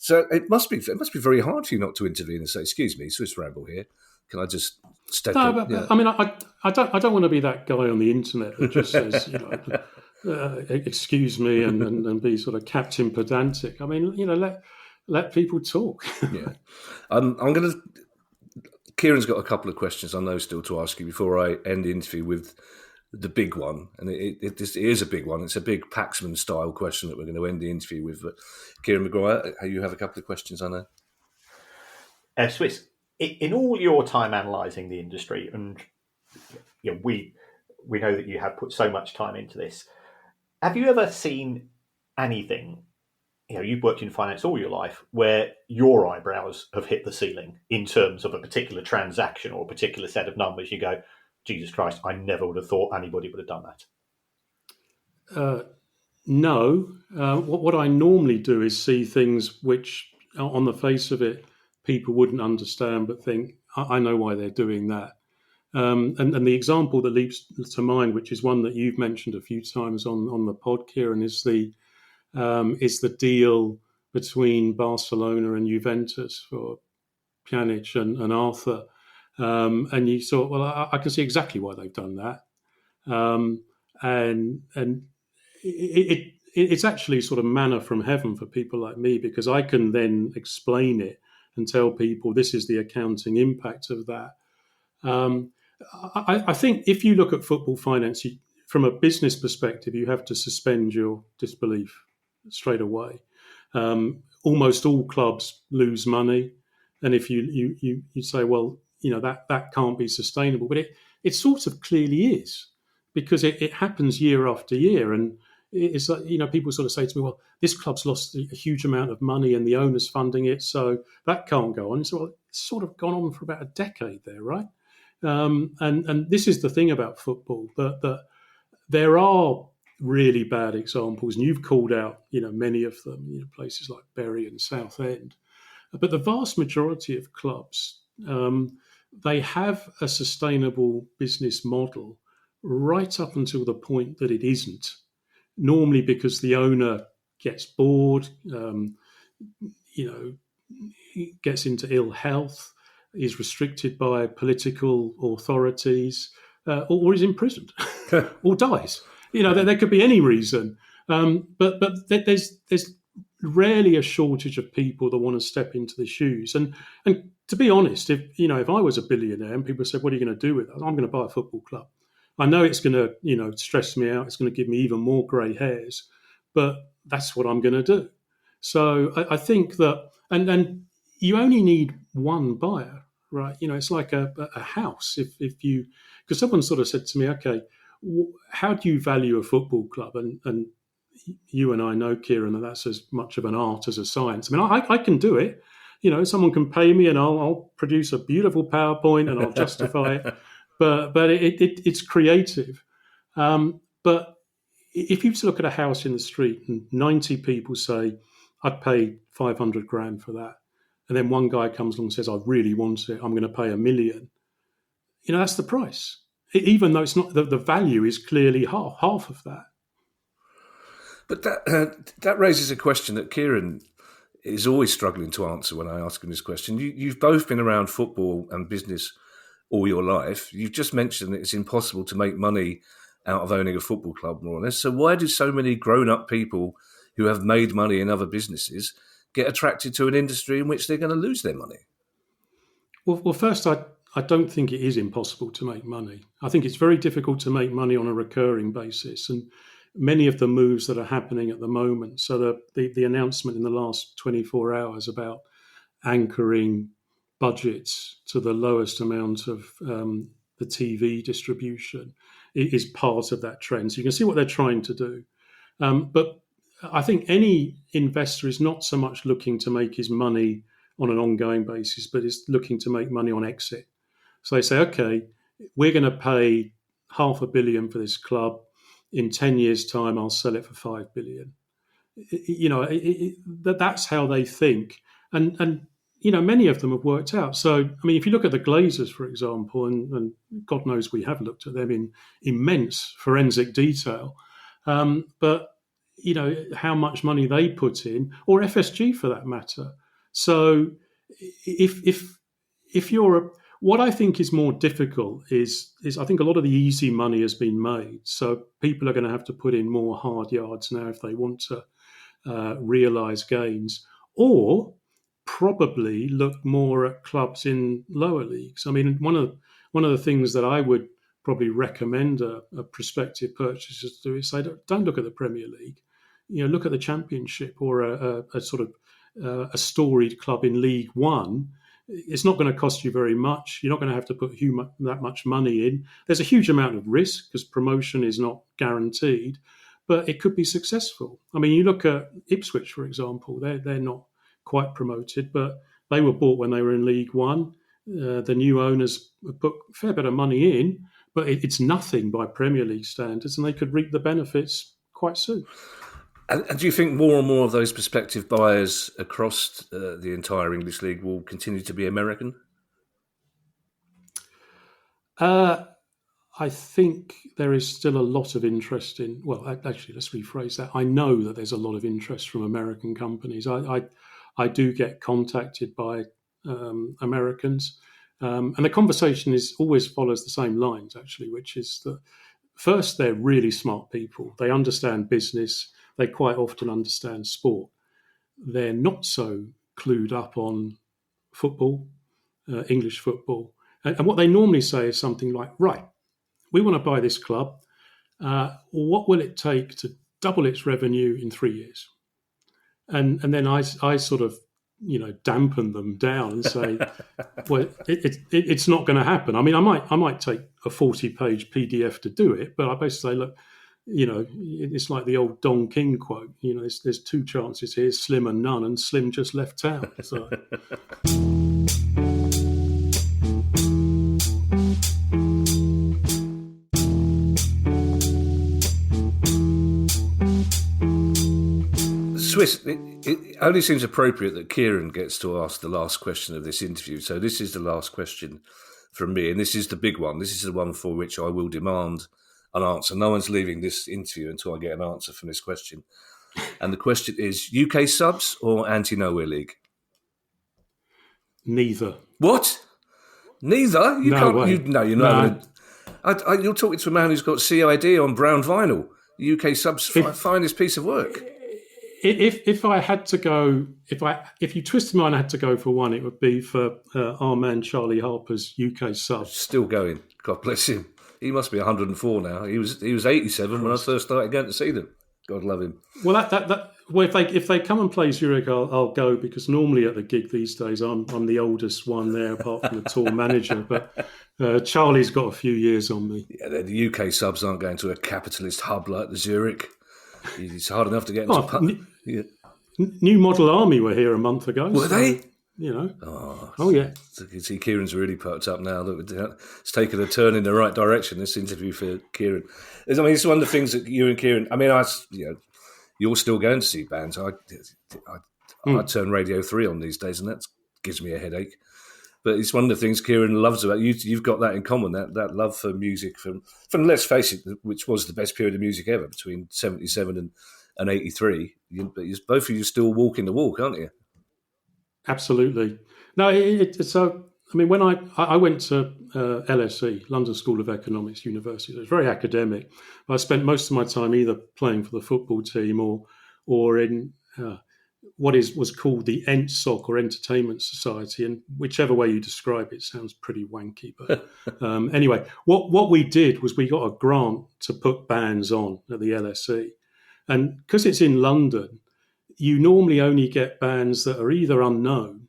So it must be very hard for you not to intervene and say, "Excuse me, Swiss Ramble here. Can I just step in?" I mean, I don't want to be that guy on the internet that just says, "Excuse me," and be sort of Captain Pedantic. I mean, let people talk. Yeah, I'm going to. Kieran's got a couple of questions I know still to ask you before I end the interview with the big one, and it is a big one. It's a big Paxman style question that we're going to end the interview with. But Kieran Maguire, you have a couple of questions, I know. Swiss, in all your time analysing the industry, and we know that you have put so much time into this. Have you ever seen anything? You've worked in finance all your life, where your eyebrows have hit the ceiling in terms of a particular transaction or a particular set of numbers. You go, Jesus Christ, I never would have thought anybody would have done that. No. What I normally do is see things which, on the face of it, people wouldn't understand, but think, I know why they're doing that. And the example that leaps to mind, which is one that you've mentioned a few times on the pod, Kieran, is the deal between Barcelona and Juventus for Pjanic and Arthur. And you thought, well, I can see exactly why they've done that. And it's actually sort of manna from heaven for people like me, because I can then explain it and tell people this is the accounting impact of that. I think if you look at football finance, from a business perspective, you have to suspend your disbelief straight away. Almost all clubs lose money, and if you say, well, that can't be sustainable, but it sort of clearly is, because it happens year after year, and it's like, people sort of say to me, well, this club's lost a huge amount of money and the owner's funding it, so that can't go on. So, well, it's sort of gone on for about a decade there, right? And this is the thing about football, that there are really bad examples, and you've called out, many of them, places like Bury and Southend. But the vast majority of clubs, they have a sustainable business model right up until the point that it isn't. Normally because the owner gets bored, gets into ill health, is restricted by political authorities, or is imprisoned, or dies. There could be any reason. But there's rarely a shortage of people that want to step into the shoes. And to be honest, if I was a billionaire and people said, "What are you going to do with it?" I'm going to buy a football club. I know it's going to, stress me out. It's going to give me even more grey hairs, but that's what I'm going to do. So I think that, and you only need one buyer, right? It's like a house. If you, because someone sort of said to me, okay, how do you value a football club? And you and I know, Kieran, that that's as much of an art as a science. I mean, I can do it. Someone can pay me and I'll produce a beautiful PowerPoint and I'll justify it. But it's creative. But if you look at a house in the street and 90 people say, I'd pay 500 grand for that, and then one guy comes along and says, I really want it, I'm going to pay $1 million, that's the price. Even though it's not, the value is clearly half of that. But that raises a question that Kieran is always struggling to answer when I ask him this question. You've both been around football and business all your life. You've just mentioned that it's impossible to make money out of owning a football club, more or less. So why do so many grown-up people who have made money in other businesses get attracted to an industry in which they're going to lose their money? Well, first, I don't think it is impossible to make money. I think it's very difficult to make money on a recurring basis. And many of the moves that are happening at the moment, so the announcement in the last 24 hours about anchoring budgets to the lowest amount of the TV distribution is part of that trend. So you can see what they're trying to do. But I think any investor is not so much looking to make his money on an ongoing basis, but is looking to make money on exit. So they say, okay, we're going to pay $500 million for this club. In 10 years' time, I'll sell it for $5 billion. That's how they think. And many of them have worked out. So, I mean, if you look at the Glazers, for example, and God knows we have looked at them in immense forensic detail, but, how much money they put in, or FSG for that matter. So if you're what I think is more difficult is I think a lot of the easy money has been made. So people are going to have to put in more hard yards now if they want to realise gains, or probably look more at clubs in lower leagues. I mean, one of the things that I would probably recommend a prospective purchaser to do is say, don't look at the Premier League. Look at the Championship or a sort of a storied club in League One. It's not going to cost you very much. You're not going to have to put that much money in. There's a huge amount of risk because promotion is not guaranteed, but it could be successful. I mean, you look at Ipswich, for example. They're not quite promoted, but they were bought when they were in League One. The new owners put a fair bit of money in, but it's nothing by Premier League standards, and they could reap the benefits quite soon. And do you think more and more of those prospective buyers across the entire English League will continue to be American? I I think there is still a lot of interest in. Well, actually, let's rephrase that. I know that there's a lot of interest from American companies. I do get contacted by Americans, and the conversation is always follows the same lines, actually, which is that first, they're really smart people. They understand business. They quite often understand sport. They're not so clued up on football, English football. And what they normally say is something like, right, we want to buy this club. What will it take to double its revenue in 3 years? And then I sort of, dampen them down and say, well, it's not going to happen. I mean, I might take a 40-page PDF to do it, but I basically say, look, it's like the old Don King quote. There's two chances here: Slim and none, and Slim just left town. So. Swiss, it only seems appropriate that Kieran gets to ask the last question of this interview. So this is the last question from me, and this is the big one. This is the one for which I will demand an answer. No one's leaving this interview until I get an answer from this question. And the question is, UK subs or anti-nowhere league? Neither. What? Neither? You no can't. Way. You're not. You're talking to a man who's got CID on brown vinyl. UK subs' finest piece of work. If I had to go, if you twisted mine, I had to go for one, it would be for our man Charlie Harper's UK sub. Still going. God bless him. He must be 104 now. He was 87 when I first started going to see them. God love him. Well, if they come and play Zurich, I'll go, because normally at the gig these days I'm the oldest one there, apart from the tour manager. But Charlie's got a few years on me. Yeah, the UK subs aren't going to a capitalist hub like the Zurich. It's hard enough to get into. New Model Army were here a month ago. Were they? Oh yeah. You can see Kieran's really perked up now. It's taken a turn in the right direction, this interview for Kieran. I mean, it's one of the things that you and Kieran. I mean, you're still going to see bands. I turn Radio 3 on these days, and that gives me a headache. But it's one of the things Kieran loves about you. You've got that in common, that love for music from let's face it, which was the best period of music ever, between 77 and 83. But both of you still walking the walk, aren't you? Absolutely. No, so I mean, when I went to LSE, London School of Economics University, it was very academic. I spent most of my time either playing for the football team or in what was called the ENTSOC, or Entertainment Society, and whichever way you describe it sounds pretty wanky. But anyway, what we did was we got a grant to put bands on at the LSE, and because it's in London, you normally only get bands that are either unknown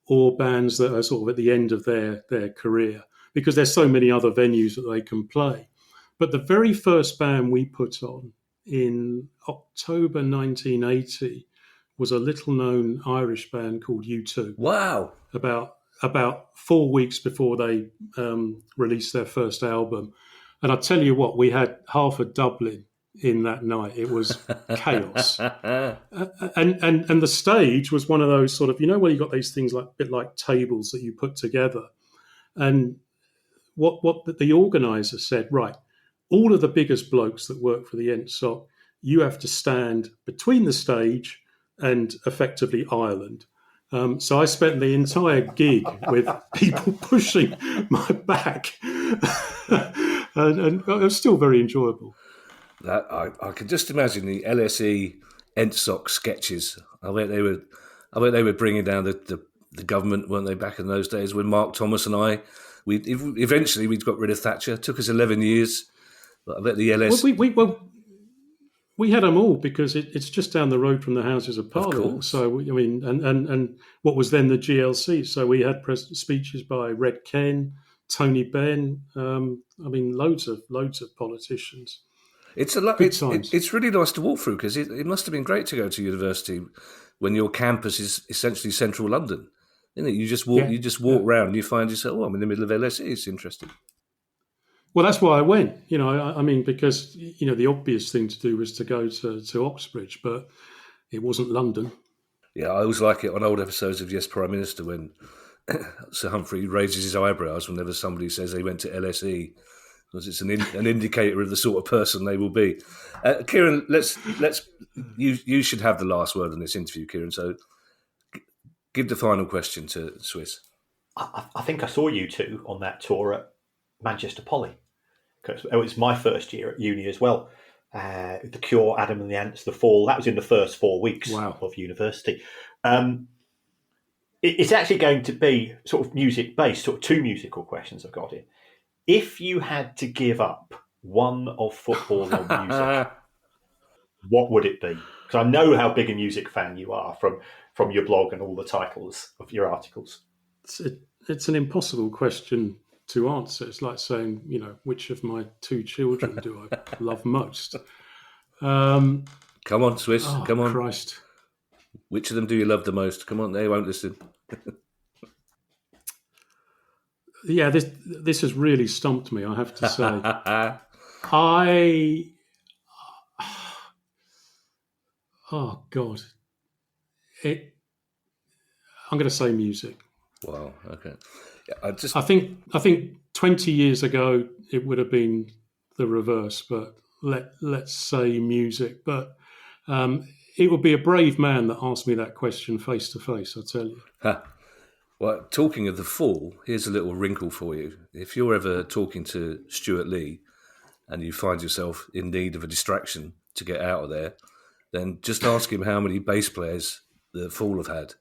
or bands that are sort of at the end of their career, because there's so many other venues that they can play. But the very first band we put on in October 1980 was a little-known Irish band called U2. Wow! About 4 weeks before they released their first album. And I tell you what, we had half of Dublin in that night. It was chaos. And the stage was one of those sort of, where you got these things like a bit like tables that you put together. And what the organizer said, right, all of the biggest blokes that work for the ENTSOC, you have to stand between the stage and effectively Ireland. So I spent the entire gig with people pushing my back, and it was still very enjoyable. That I can just imagine the LSE ENTSOC sketches. I bet they were bringing down the government, weren't they, back in those days when Mark Thomas and I, eventually we'd got rid of Thatcher. It took us 11 years. But I bet the LSE... We had them all because it's just down the road from the Houses of Parliament. So, I mean, and what was then the GLC. So we had speeches by Red Ken, Tony Benn, loads of politicians. It's really nice to walk through, because it must have been great to go to university when your campus is essentially central London. Isn't it? You just walk around and you find yourself, I'm in the middle of LSE. It's interesting. Well, that's why I went. Because the obvious thing to do was to go to Oxbridge, but it wasn't London. Yeah, I always like it on old episodes of Yes, Prime Minister when Sir Humphrey raises his eyebrows whenever somebody says they went to LSE. because it's an indicator of the sort of person they will be. Kieran, you should have the last word in this interview, Kieran. So give the final question to Swiss. I think I saw you two on that tour at Manchester Poly. It was my first year at uni as well. The Cure, Adam and the Ants, The Fall. That was in the first 4 weeks of university. It's actually going to be sort of music-based, sort of two musical questions I've got here. If you had to give up one of football or music, what would it be? Because I know how big a music fan you are from your blog and all the titles of your articles. It's an impossible question to answer. It's like saying, which of my two children do I love most? Come on, Swiss. Come on. Christ. Which of them do you love the most? Come on, they won't listen. Yeah, this has really stumped me, I have to say. Oh God. I'm going to say music. Wow. Okay. I think 20 years ago it would have been the reverse, but let's say music. But it would be a brave man that asked me that question face to face, I tell you. Well, talking of The Fall, here's a little wrinkle for you. If you're ever talking to Stuart Lee and you find yourself in need of a distraction to get out of there, then just ask him how many bass players The Fall have had.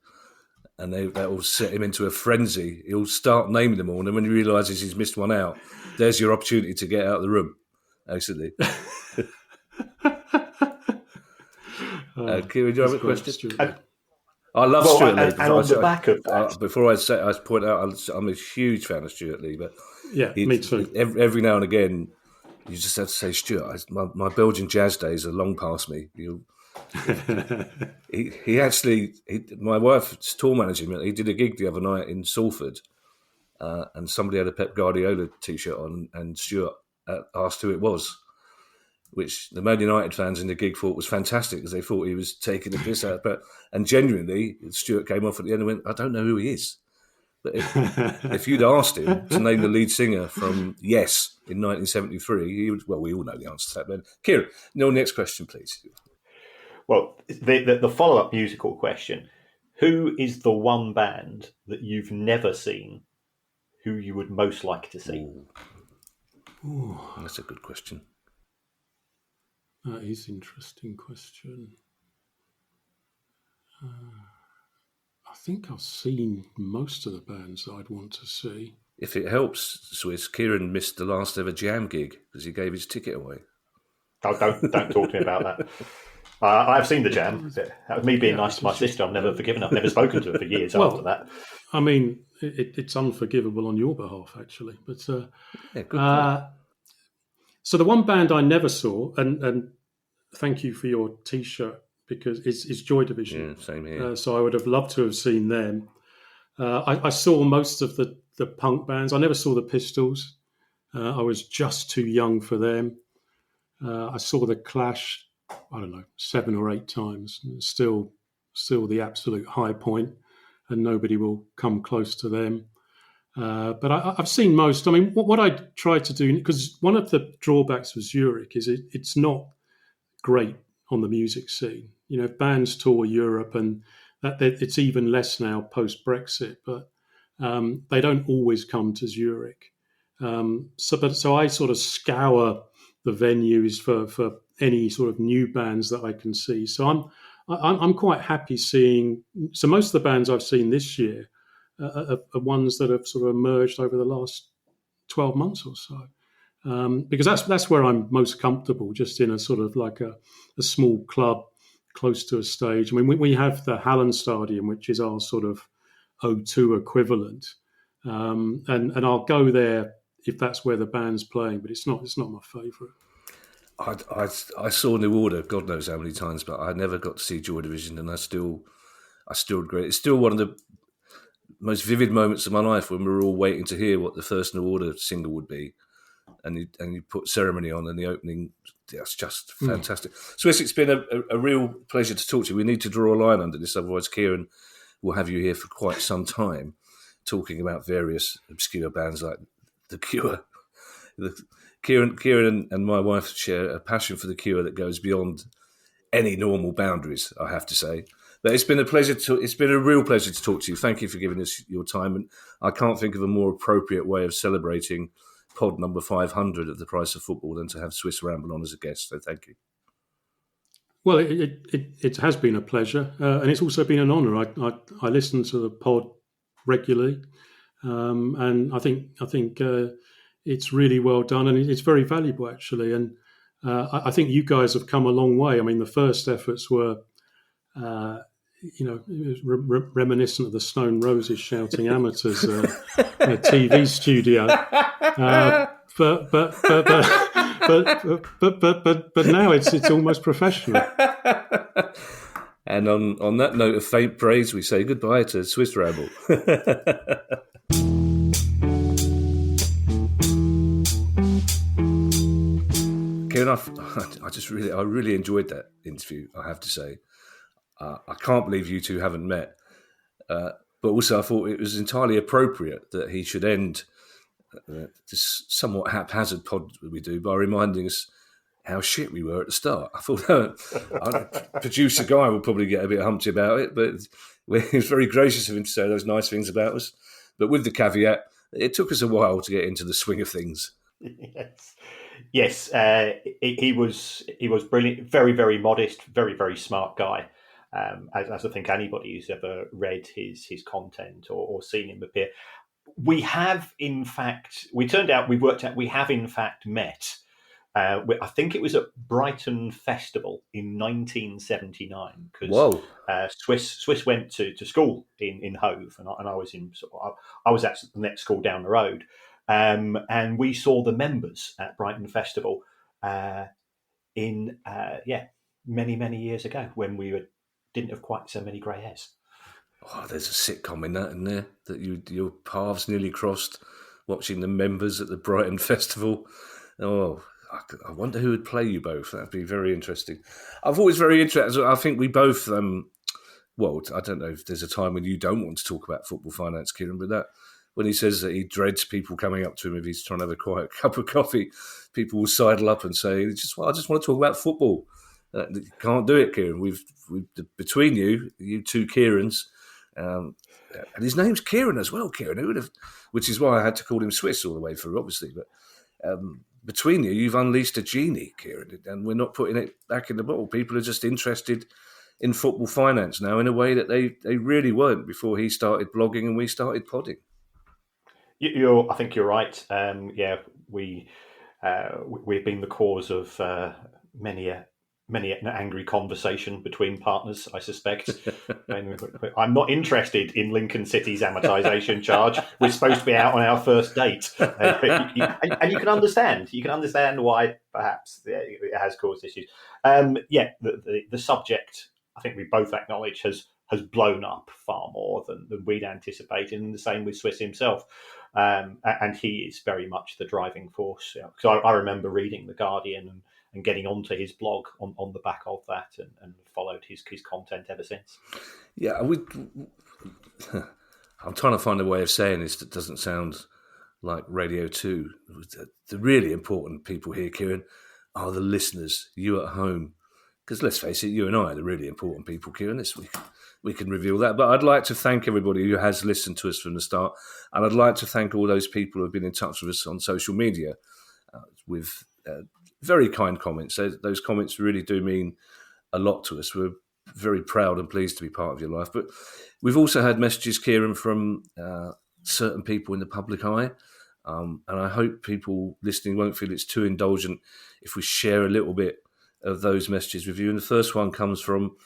And that will set him into a frenzy. He'll start naming them all, and then when he realises he's missed one out, there's your opportunity to get out of the room, basically. Kieran, do you have a question? I love Stuart Lee. And on the back of that, before I point out, I'm a huge fan of Stuart Lee, but me too. Every now and again, you just have to say, Stuart, my Belgian jazz days are long past me. He actually, my wife's tour manager, he did a gig the other night in Salford, and somebody had a Pep Guardiola t-shirt on, and Stuart asked who it was, which the Man United fans in the gig thought was fantastic because they thought he was taking the piss out. And genuinely, Stuart came off at the end and went, I don't know who he is. But if you'd asked him to name the lead singer from Yes in 1973, he would, well, we all know the answer to that. But Kieran, next question, please. Well, the follow-up musical question, who is the one band that you've never seen who you would most like to see? Ooh. That's a good question. That is an interesting question. I think I've seen most of the bands that I'd want to see. If it helps, Swiss, Kieran missed the last ever Jam gig because he gave his ticket away. Oh, don't talk to me about that. I've seen the Jam. That was me being nice to my sister. I've never forgiven her. I've never spoken to her for years after that. I mean, it's unforgivable on your behalf, actually. But so the one band I never saw, and thank you for your T-shirt, because it's Joy Division. Yeah, same here. So I would have loved to have seen them. I saw most of the punk bands. I never saw the Pistols. I was just too young for them. I saw the Clash, I don't know, 7 or 8 times. Still the absolute high point, and nobody will come close to them. But I've seen most. I mean, what I tried to do, because one of the drawbacks of Zurich is it's not great on the music scene. Bands tour Europe, and that it's even less now post-Brexit, but they don't always come to Zurich. So I sort of scour the venues for any sort of new bands that I can see. So I'm quite happy seeing. So most of the bands I've seen this year are ones that have sort of emerged over the last 12 months or so, because that's where I'm most comfortable, just in a sort of like a small club close to a stage. I mean, we have the Hallen Stadium, which is our sort of O2 equivalent, and I'll go there if that's where the band's playing, but it's not my favourite. I saw New Order, God knows how many times, but I never got to see Joy Division, and I still regret it. It's still one of the most vivid moments of my life when we were all waiting to hear what the first New Order single would be, and you put Ceremony on, and the opening, that's just fantastic. Swiss, it's been a real pleasure to talk to you. We need to draw a line under this, otherwise Kieran will have you here for quite some time talking about various obscure bands like The Cure. Kieran and my wife share a passion for the Cure that goes beyond any normal boundaries, I have to say. But it's been a real pleasure to talk to you. Thank you for giving us your time. And I can't think of a more appropriate way of celebrating pod number 500 of The Price of Football than to have Swiss Ramble on as a guest. So thank you. Well, it has been a pleasure, and it's also been an honour. I listen to the pod regularly, and I think it's really well done, and it's very valuable actually. And I think you guys have come a long way. I mean, the first efforts were, it was reminiscent of the Stone Roses shouting amateurs in a TV studio, but now it's almost professional. And on that note of faint praise, we say goodbye to Swiss Ramble. Kieran, I really enjoyed that interview, I have to say. I can't believe you two haven't met. But also I thought it was entirely appropriate that he should end this somewhat haphazard pod we do by reminding us how shit we were at the start. I thought producer Guy will probably get a bit humpty about it, but it was very gracious of him to say those nice things about us. But with the caveat, it took us a while to get into the swing of things. Yes. He was brilliant, very, very modest, very, very smart guy. As I think anybody who's ever read his content or seen him appear. We have, in fact, we've worked out we have, in fact, met. I think it was at Brighton Festival in 1979 because Swiss went to school in Hove, and I was I was at the next school down the road, and we saw the members at Brighton Festival many years ago when we didn't have quite so many grey hairs. Oh, there's a sitcom in there that your paths nearly crossed watching the members at the Brighton Festival. Oh, I wonder who would play you both. That'd be very interesting. I've always very interested. I think we both, I don't know if there's a time when you don't want to talk about football finance, Kieran, but that when he says that he dreads people coming up to him if he's trying to have a quiet cup of coffee, people will sidle up and say, I just want to talk about football. You can't do it, Kieran. We've between you two Kierans, and his name's Kieran as well, Kieran. Who would have? Which is why I had to call him Swiss all the way through, obviously. But between you've unleashed a genie, Kieran, and we're not putting it back in the bottle. People are just interested in football finance now in a way that they really weren't before he started blogging and we started podding. I think you're right. We've been the cause of many an angry conversation between partners, I suspect. I'm not interested in Lincoln City's amortization charge. We're supposed to be out on our first date. And you can understand. You can understand why perhaps it has caused issues. The subject, I think we both acknowledge, has blown up far more than we'd anticipated, and the same with Swiss himself. And he is very much the driving force. Because I remember reading The Guardian and getting onto his blog on the back of that and followed his content ever since. Yeah, I'm trying to find a way of saying this that doesn't sound like Radio 2. The really important people here, Kieran, are the listeners, you at home. Because let's face it, you and I are the really important people, Kieran. We can reveal that. But I'd like to thank everybody who has listened to us from the start. And I'd like to thank all those people who have been in touch with us on social media with very kind comments. Those comments really do mean a lot to us. We're very proud and pleased to be part of your life. But we've also had messages, Kieran, from certain people in the public eye. And I hope people listening won't feel it's too indulgent if we share a little bit of those messages with you. And the first one comes from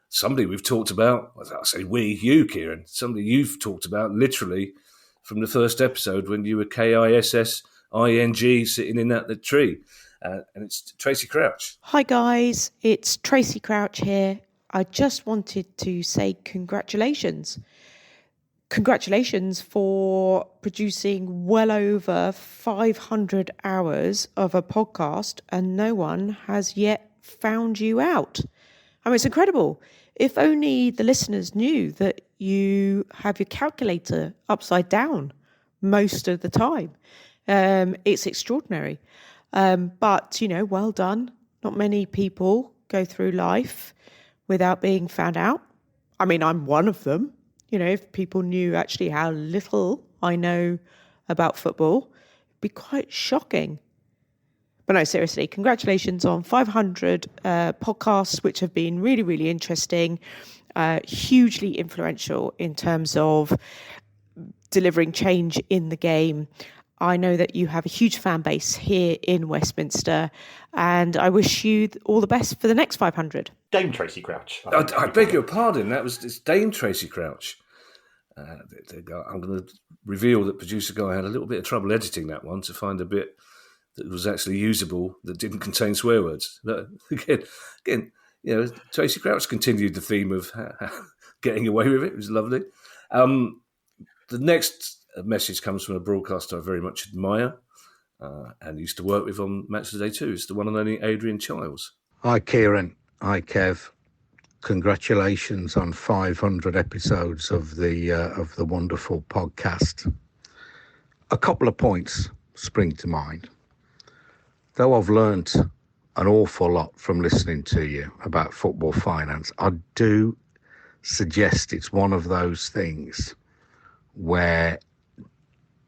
somebody we've talked about. I say you, Kieran. Somebody you've talked about literally from the first episode when you were KISSING sitting in that tree. And it's Tracy Crouch. Hi guys, it's Tracy Crouch here. I just wanted to say congratulations. Congratulations for producing well over 500 hours of a podcast and no one has yet found you out. I mean, it's incredible. If only the listeners knew that you have your calculator upside down most of the time. It's extraordinary. But, well done. Not many people go through life without being found out. I mean, I'm one of them. If people knew actually how little I know about football, it'd be quite shocking. But no, seriously, congratulations on 500 podcasts, which have been really, really interesting, hugely influential in terms of delivering change in the game. I know that you have a huge fan base here in Westminster, and I wish you all the best for the next 500. Dame Tracy Crouch. I beg your pardon. It's Dame Tracy Crouch. I'm going to reveal that producer guy had a little bit of trouble editing that one to find a bit that was actually usable that didn't contain swear words. But again, Tracy Crouch continued the theme of getting away with it. It was lovely. The next message comes from a broadcaster I very much admire and used to work with on Match of the Day too. It's the one and only Adrian Childs. Hi, Kieran. Hi, Kev. Congratulations on 500 episodes of the wonderful podcast. A couple of points spring to mind. Though I've learnt an awful lot from listening to you about football finance, I do suggest it's one of those things where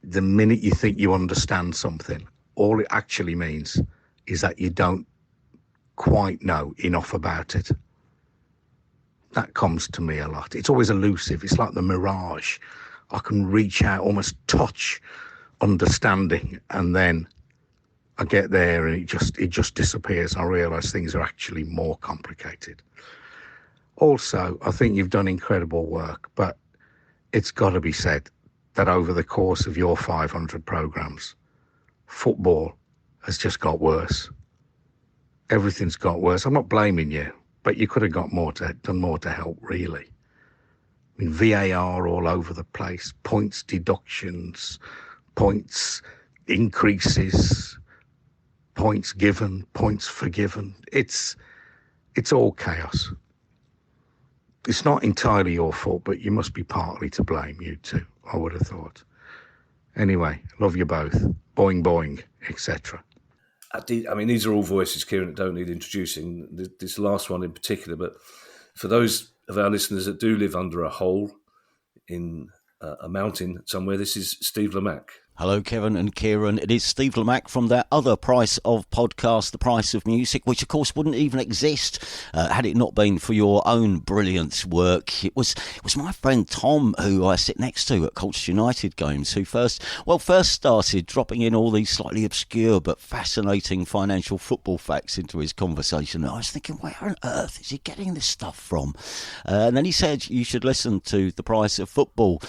the minute you think you understand something, all it actually means is that you don't quite know enough about it. That comes to me a lot. It's always elusive. It's like the mirage. I can reach out, almost touch understanding, and then I get there and it just disappears. I realise things are actually more complicated. Also, I think you've done incredible work, but it's got to be said that over the course of your 500 programmes, football has just got worse. Everything's got worse. I'm not blaming you, but you could have done more to help, really. I mean, VAR all over the place, points deductions, points increases, points given, points forgiven. It's all chaos. It's not entirely your fault, but you must be partly to blame, you too, I would have thought. Anyway, love you both. Boing, boing, etc. I mean, these are all voices, Kieran, that don't need introducing. This last one in particular, but for those of our listeners that do live under a hole in a mountain somewhere, this is Steve Lamack. Hello, Kevin and Kieran. It is Steve Lamack from that other Price of podcast, The Price of Music, which, of course, wouldn't even exist had it not been for your own brilliant work. It was my friend Tom, who I sit next to at Colchester United games, who first started dropping in all these slightly obscure but fascinating financial football facts into his conversation. And I was thinking, where on earth is he getting this stuff from? And then he said you should listen to The Price of Football,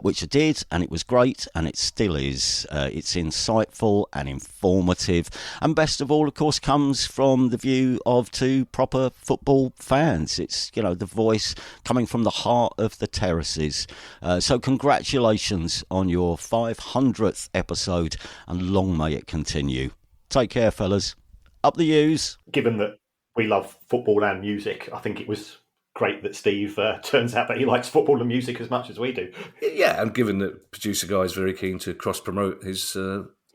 which I did, and it was great, and it still is. It's insightful and informative, and best of all, of course, comes from the view of two proper football fans. It's, the voice coming from the heart of the terraces. So congratulations on your 500th episode, and long may it continue. Take care, fellas. Up the U's. Given that we love football and music, I think it was great that Steve turns out that he likes football and music as much as we do. Yeah, and given that producer guy is very keen to cross-promote his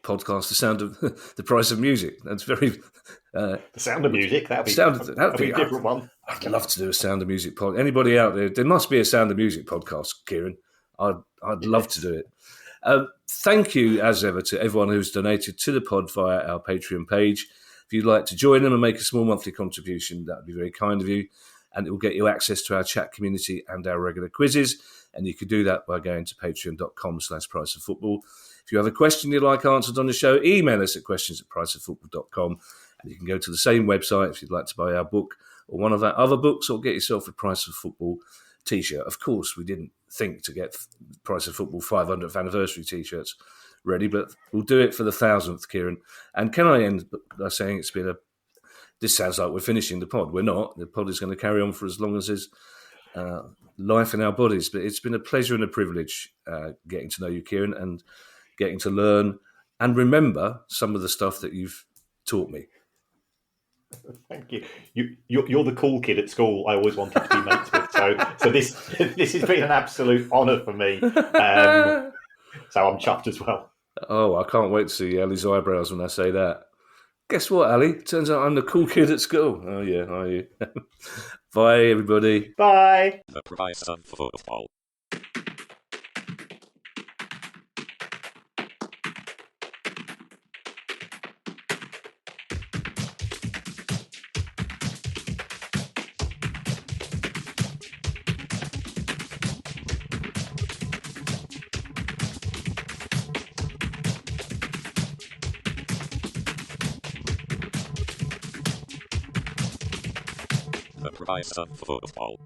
podcast, The Sound of The Price of Music, that's very... The Sound of Music, that'd be a different one. I'd love to do a Sound of Music podcast. Anybody out there must be a Sound of Music podcast, Kieran. I'd love to do it. Thank you, as ever, to everyone who's donated to the pod via our Patreon page. If you'd like to join them and make a small monthly contribution, that would be very kind of you. And it will get you access to our chat community and our regular quizzes. And you can do that by going to patreon.com/priceoffootball. If you have a question you'd like answered on the show, email us at questions@priceoffootball.com. And you can go to the same website if you'd like to buy our book or one of our other books, or get yourself a Price of Football t-shirt. Of course, we didn't think to get Price of Football 500th anniversary t-shirts ready, but we'll do it for the 1,000th, Kieran. And can I end by saying this sounds like we're finishing the pod. We're not. The pod is going to carry on for as long as there's life in our bodies. But it's been a pleasure and a privilege getting to know you, Kieran, and getting to learn and remember some of the stuff that you've taught me. Thank you. You're the cool kid at school I always wanted to be mates with. So this has been an absolute honour for me. So I'm chuffed as well. Oh, I can't wait to see Ali's eyebrows when I say that. Guess what, Ali? Turns out I'm the cool kid at school. Oh, yeah, are you? Bye, everybody. Bye. The price of football. The price of football.